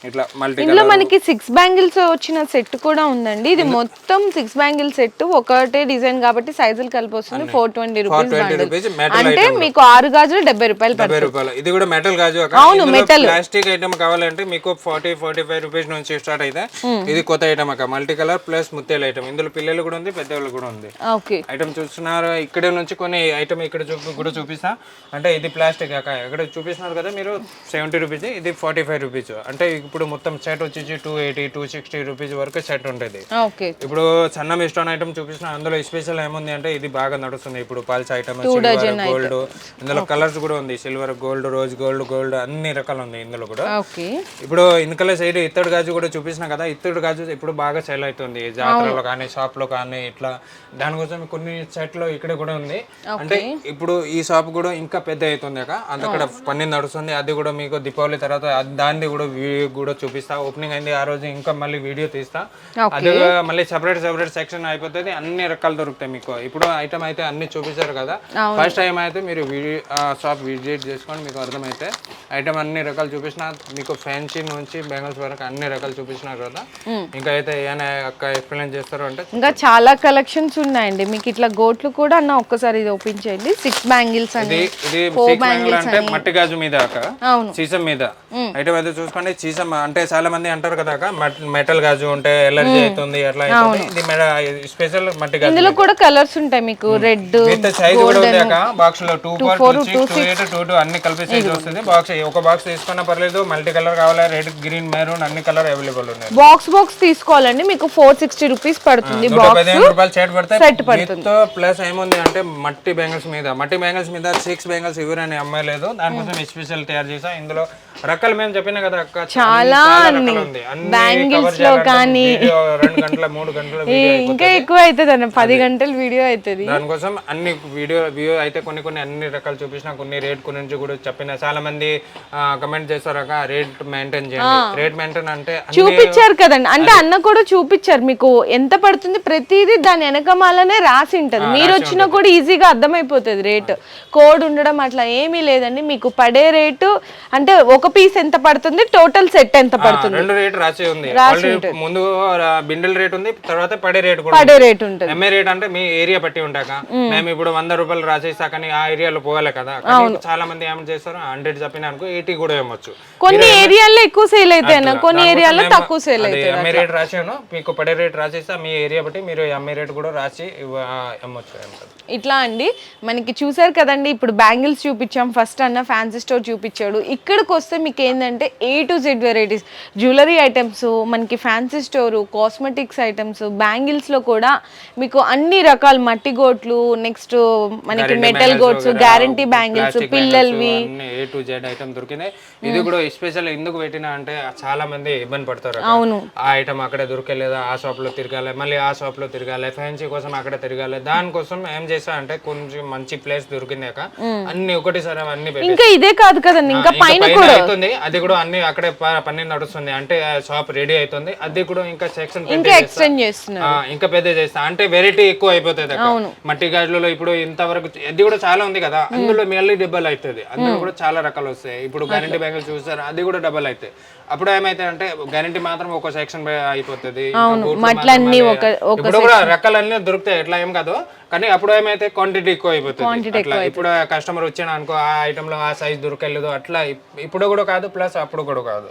Speaker 1: ఇట్లా మల్టీ.
Speaker 2: ఇందులో మనకి 6 బ్యాంగిల్స్ వచ్చిన సెట్ కూడా ఉందండి. ఇది మొత్తం 6 బ్యాంగిల్ సెట్, ఒకటే డిజైన్ కాబట్టి సైజులు కలిపి వస్తుంది. 420 రూపీస్. అంటే మీకు 6 గాజులు 70 రూపాయలు.
Speaker 1: ఇది కూడా మెటల్ గాజు.
Speaker 2: అవును, మెటల్.
Speaker 1: ప్లాస్టిక్ ఐటమ్ కావాలంటే మీకు 40-45 రూపీస్ నుంచి స్టార్ట్ అయితే. ఇది కొత్త ఐటమ్ అక్క, మల్టీ కలర్ ప్లస్ ముత్యాల ఐటమ్. ఇందులో పిల్లలు కూడా ఉంది, పెద్దవాళ్ళు కూడా ఉంది. ఐటమ్ చూస్తున్నారు ఇక్కడ నుంచి కొన్ని ఐటమ్ ఇక్కడ కూడా చూపిస్తా. అంటే ఇది ప్లాస్టిక్ అక్క, ఇక్కడ చూపిస్తున్నారు కదా మీరు 70 రూపీస్, ఇది 45 రూపీస్. అంటే ఇప్పుడు మొత్తం సెట్ వచ్చేసి 280, 260 రూపీస్ వరకు సెట్ ఉంటుంది. ఇప్పుడు సన్నం స్టోన్ ఐటమ్ చూపిస్తున్నా. అందులో స్పెషల్ ఏముంది అంటే ఇది బాగా నడుస్తుంది ఇప్పుడు పల్స్ ఐటమ్, గోల్డ్. ఇందులో కలర్స్ కూడా ఉంది, సిల్వర్, గోల్డ్, రోజ్ గోల్డ్ అన్ని రకాలు ఉంది ఇందులో కూడా. ఇప్పుడు ఇన్కల సైడ్ ఇత్తడి గాజు కూడా చూపిస్తున్నా కదా. ఇత్తడి గాజు ఇప్పుడు బాగా సేల్ అవుతుంది జాతరలో కానీ షాప్ లో కానీ ఇట్లా. దానికోసం కొన్ని సెట్ లో ఇక్కడ కూడా ఉంది. అంటే ఇప్పుడు ఈ షాప్ కూడా ఇంకా పెద్ద అవుతుంది అంత అక్కడ పని నడుస్తుంది. అది కూడా మీకు దీపావళి తర్వాత దాన్ని కూడా వీడియో కూడా చూపిస్తా. ఓపెనింగ్ అయింది ఆ రోజు, ఇంకా మళ్ళీ వీడియో తీస్తా. అది మళ్ళీ సెపరేట్ సెక్షన్ అయిపోతుంది, అన్ని రకాలు దొరుకుతాయి మీకు. ఇప్పుడు ఐటమ్ అయితే అన్ని చూపించారు కదా. ఫస్ట్ టైం అయితే మీరు షాప్ విజిట్ చేసుకోండి, మీకు అర్థమైతే. ఐటమ్ అన్ని రకాలు చూపించిన మీకు, ఫ్యాన్సీ నుంచి బెంగల్స్ వరకు అన్ని రకాలు చూపించినారు కదా. ఇంకా అయితే ఏమైనా ఎక్స్ప్లెయిన్ చేస్తారు అంటే
Speaker 2: ఇంకా చాలా కలెక్షన్స్ ఉన్నాయండి మీకు. ఇట్లా గోట్లు కూడా అన్న ఒక్కసారి ఇది ఓపెన్ చేయండి. 6 బ్యాంగిల్స్
Speaker 1: ఇది 6 బ్యాంగిల్ అంటే మట్టి గాజు మీద సీసం మీద ఐటమ్ అయితే చూసుకోండి. సీసం అంటే చాలా మంది అంటారు కదా మెటల్ గాజు ఉంటే ఎలర్జీ అవుతుంది అట్లా. ఇది స్పెషల్ మట్టి గాజు.
Speaker 2: ఇందులో కూడా కలర్స్ ఉంటాయి మీకు, రెడ్,
Speaker 1: విత్ సైజ్ కూడా ఉంది అక్క. బాక్స్ లో 2, 6, 2, 8, 2 అన్ని కలిపి సైజ్ వస్తుంది. బాక్స్ ఒక బాక్స్ తీసుకున్నా పర్లేదు, మల్టీ కలర్ కావాలి, రెడ్, గ్రీన్, మెరూన్ అన్ని కలర్ అవైలబుల్ ఉన్నాయి.
Speaker 2: బాక్స్ తీసుకోవాలండి మీకు 460 రూపీస్ పడుతుంది.
Speaker 1: 115 రూపాయలు సెట్ పడుతుంది. ప్లస్ ఏముంది అంటే మట్టి బ్యాంగిల్స్ మీద 6 బ్యాంగిల్స్ ఎవరైనా అమ్మాయిలేదు, దానికోసం స్పెషల్ తయారు చేసా. ఇందులో రకాలు మేము చెప్పినా కదా అక్క, చాలా
Speaker 2: బ్యాంగిల్స్ లో కానీ
Speaker 1: 2 గంటల 3 గంటల
Speaker 2: ఇంకా ఎక్కువ అవుతుంది అన్న, 10 గంటల వీడియో అవుతుంది.
Speaker 1: దానికోసం అన్ని వీడియో అయితే కొన్ని అన్ని రకాలు చూపించిన, కొన్ని రేట్ గురించి కూడా చెప్పిన. చాలా మంది కమెంట్ చేస్తారక రేట్ మెయింటైన్ చేయండి. రేట్ మెయింటైన్ అంటే
Speaker 2: చూపించారు కదండి, అంటే అన్న కూడా చూపించారు మీకు ఎంత పడుతుంది ప్రతిదీ దాని వెనకమాలనే రాసి ఉంటది. మీరు వచ్చినా కూడా ఈజీగా అర్థమైపోతుంది రేట్. కోడ్ ఉండడం అట్లా ఏమీ లేదండి. మీకు పడే రేటు అంటే ఒక పీస్ ఎంత పడుతుంది, టోటల్ సెట్ ఎంత పడుతుంది,
Speaker 1: 2 రేట్ రాసి ఉంది. ముందు బిండల్ రేట్ ఉంది, తర్వాత పడే రేట్ కూడా
Speaker 2: పడే రేట్ ఉంటుంది.
Speaker 1: ఎంఏ రేట్ అంటే మీ ఏరియా బట్టి ఉంటాక మేము ఇప్పుడు 100 రూపాయలు రాసేసా కానీ ఆ ఏరియాలో పోవాలి కదా. కానీ చాలా మంది ఏం చేస్తారు 100 చెప్పిన అనుకో 80 కూడా ఏమొచ్చు.
Speaker 2: కొన్ని ఏరియాల్లో ఎక్కువ సేల్ అవుతాయి, కొన్ని ఏరియాలో తక్కువ సేల్ అవుతాయి.
Speaker 1: ఎంఏ రేట్ రాసాను, మీకు పడే రేట్ రాసేస్తా, మీ ఏరియా బట్టి మీరు ఎంఏ రేట్ కూడా రాసి అమ్మొచ్చు.
Speaker 2: ఇట్లా అండి మనకి చూసారు కదండి. ఇప్పుడు బ్యాంగిల్స్ చూపించాం, ఫస్ట్ అన్న ఫ్యాన్సీ స్టోర్ చూపించాడు. ఇక్కడికి వస్తే మీకు ఏంటంటే A to Z varieties, jewellery items, మనకి fancy store, cosmetics items, bangles లో కూడా మీకు అన్ని రకాల మట్టి గోట్లు, నెక్స్ట్ మనకి మెటల్ గోట్స్, గ్యారంటీ బ్యాంగిల్స్, పిల్లలవి
Speaker 1: A to Z ఐటమ్ దొరికినాయి. ఇది కూడా స్పెషల్ ఎందుకు పెట్టినా అంటే చాలా మంది ఇబ్బంది పడతారు.
Speaker 2: అవును,
Speaker 1: ఆ ఐటమ్ అక్కడే దొరకలేదా, ఆ షాప్ లో తిరగాలి, మళ్ళీ ఆ షాప్ లో తిరగాలి, ఫ్యాన్సీ కోసం అక్కడ తిరగాలి. దానికోసం ఏం చేసా అంటే కొంచెం మంచి ప్లేస్ దొరికినాక అన్ని ఒకటిసారి అన్ని
Speaker 2: ఇంకా ఇదే కాదు కదండి, ఇంకా పైన కూడా
Speaker 1: అవుతుంది. అది కూడా అన్ని అక్కడే పని నడుస్తుంది, అంటే షాప్ రెడీ అవుతుంది. అది కూడా ఇంకా సెక్షన్
Speaker 2: ఇంకా ఎక్స్టెండ్ చేస్తున్నారు,
Speaker 1: ఇంకా పెద్ద చేస్తా అంటే వెరైటీ ఎక్కువ అయిపోతుంది. మట్టి గాజులలో ఇప్పుడు ఇంతవరకు అది కూడా చాలా ఉంది కదా, అందులో మళ్ళీ డబల్ అవుతుంది. అందులో కూడా చాలా రకాలు వస్తాయి. ఇప్పుడు గ్యారంటీ బ్యాంగిల్స్ చూస్తారు, అది కూడా డబల్ అవుతాయి. అప్పుడు ఏమైతే అంటే గ్యారంటీ మాత్రం ఒక సెక్షన్ అయిపోతుంది. ఇప్పుడు కూడా రకాలన్నీ దొరుకుతాయి, ఎట్లా ఏం కాదు. కానీ అప్పుడు ఏమైతే క్వాంటిటీ ఎక్కువ అయిపోతుంది. అట్లా ఇప్పుడు కస్టమర్ వచ్చిన అనుకో ఆ ఐటమ్ లో ఆ సైజ్ దొరకలేదు, అట్లా ఇప్పుడు కూడా కాదు, ప్లస్ అప్పుడు కూడా కాదు.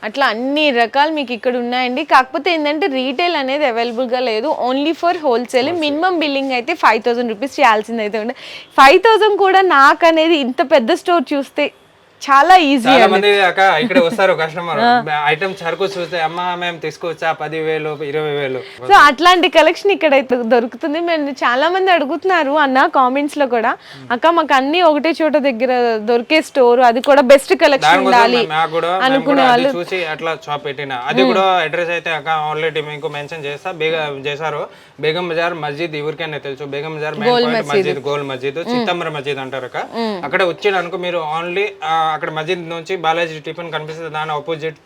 Speaker 2: అట్లా అన్ని రకాలు మీకు ఇక్కడ ఉన్నాయండి. కాకపోతే ఏంటంటే రీటైల్ అనేది అవైలబుల్ గా లేదు, only for wholesale. Minimum billing అయితే 5000 రూపీస్ చేయాల్సింది అయితే ఉండే. 5000 కూడా నాకు అనేది ఇంత పెద్ద స్టోర్ చూస్తే చాలా ఈజీ.
Speaker 1: చాలా మంది అక్క ఇక్కడ వస్తారు కస్టమర్, ఐటమ్ సరుకు చూస్తే అమ్మ మేము తీసుకొచ్చా 10,000 20,000.
Speaker 2: సో అట్లాంటి కలెక్షన్ ఇక్కడ అయితే దొరుకుతుంది. మేము చాలా మంది అడుగుతున్నారు అన్న కామెంట్స్ లో కూడా, అక్క మాకు అన్ని ఒకటే చోట దగ్గర దొరికే స్టోర్, అది కూడా బెస్ట్ కలెక్షన్ ఉండాలి అనుకునే వాళ్ళు
Speaker 1: చూసి అట్లా షాప్ పెట్టిన. అది కూడా అడ్రస్ అయితే అక్క ఆల్రెడీ మీకు మెన్షన్ చేస్తా, చేశారు. బేగం బజార్ మస్జిద్ ఎవరికైనా తెలుసు, బేగం బజార్ మస్జిద్, గోల్ మస్జిద్, చిత్తంబర మస్జిద్ అంటారు అక్క. అక్కడ వచ్చిన అనుకో మీరు ఓన్లీ అక్కడ మస్జిద్ నుంచి బాలాజీ టిఫిన్ కనిపిస్తుంది, దాని ఆపోజిట్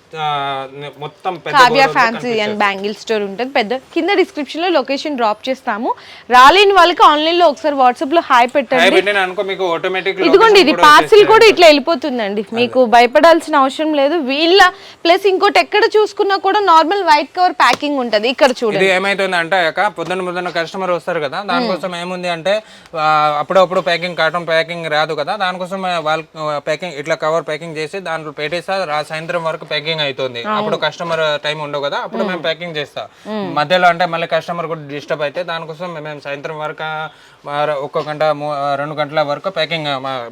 Speaker 1: మొత్తం
Speaker 2: Kavya fancy and bangle store ఉంటుంది. పెద్ద కింద డిస్క్రిప్షన్ లో లొకేషన్ డ్రాప్ చేస్తాము. రాలేని వాళ్ళకి ఆన్లైన్ లో ఒకసారి వాట్సాప్ లో హాయ్ పెట్టండి
Speaker 1: అనుకో, మీకు ఆటోమేటిక్
Speaker 2: ఇదిగోండి ఇది పార్సిల్ కూడా ఇట్లా వెళ్ళిపోతుందండి, మీకు భయపడాల్సిన అవసరం లేదు. వీళ్ళ ప్లస్ ఇంకోటి ఎక్కడ చూసుకున్నా కూడా నార్మల్ వైట్ కవర్ ప్యాకింగ్ ఉంటది. ఇక్కడ చూడండి
Speaker 1: ఏమైతుంది అంటే పొద్దున్న కస్టమర్ వస్తారు కదా, దానికోసం ఏముంది అంటే అప్పుడప్పుడు ప్యాకింగ్ కాటన్ ప్యాకింగ్ రాదు కదా, దానికోసం వాళ్ళు ప్యాకింగ్ ఇట్లా కవర్ ప్యాకింగ్ చేసి దాంట్లో పెట్టేస్తా. సాయంత్రం వరకు ప్యాకింగ్ అవుతుంది, అప్పుడు కస్టమర్ టైం ఉండవు కదా, అప్పుడు మేము ప్యాకింగ్ చేస్తాం. మధ్యలో అంటే మళ్ళీ కస్టమర్ కూడా డిస్టర్బ్ అయితే దానికోసం మేము సాయంత్రం వరకు 1 గంట 2 గంటల వరకు ప్యాకింగ్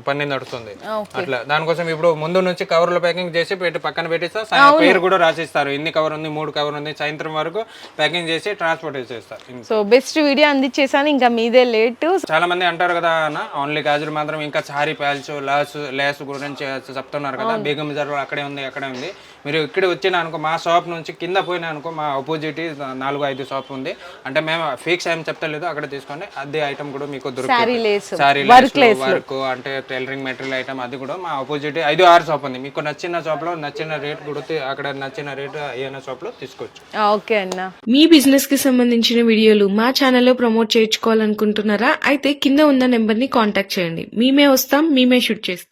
Speaker 1: పని నడుస్తుంది. అట్లా దానికోసం ఇప్పుడు ముందు నుంచి కవర్ లో ప్యాకింగ్ చేసి పక్కన పెట్టిస్తా, పేరు కూడా రాసిస్తారు, ఇన్ని కవర్ ఉంది 3 కవర్ ఉంది. సాయంత్రం వరకు ప్యాకింగ్ చేసి ట్రాన్స్పోర్ట్ చేస్తారు.
Speaker 2: సో బెస్ట్ వీడియో అందించేసాను, ఇంకా మీదే లేట్.
Speaker 1: చాలా మంది అంటారు కదా అన్న ఓన్లీ గాజులు మాత్రం, ఇంకా సారీ ప్యాల్స్ లేస్ గురించి చెప్తున్నారు కదా, బేగం బజార్ అక్కడే ఉంది. మీరు ఇక్కడ వచ్చిన అనుకో మా షాప్ నుంచి కింద పోయినా అనుకో మా ఆపోజిట్ 4-5 షాప్ ఉంది. అంటే మేము ఫిక్స్ ఏం చెప్తలేదు, అక్కడ తీసుకోండి. అదే ఐటమ్ కూడా మీకు దొరుకుతుంది. సారీ వర్క్ అంటే టైలరింగ్ మెటీరియల్ ఐటమ్, అది కూడా మా ఆపోజిట్ 5-6 షాప్ ఉంది. మీకు నచ్చిన షాప్ లో నచ్చిన రేట్ కొడితే అక్కడ నచ్చిన రేట్ ఏదైనా షాప్ లో తీసుకోవచ్చు.
Speaker 2: ఓకే అన్న,
Speaker 3: మీ బిజినెస్ కి సంబంధించిన వీడియోలు మా ఛానల్లో ప్రమోట్ చేయించుకోవాలనుకుంటున్నారా? అయితే కింద ఉన్న నెంబర్ ని కాంటాక్ట్ చేయండి, మేమే వస్తాం, మేమే షూట్ చేస్తాం.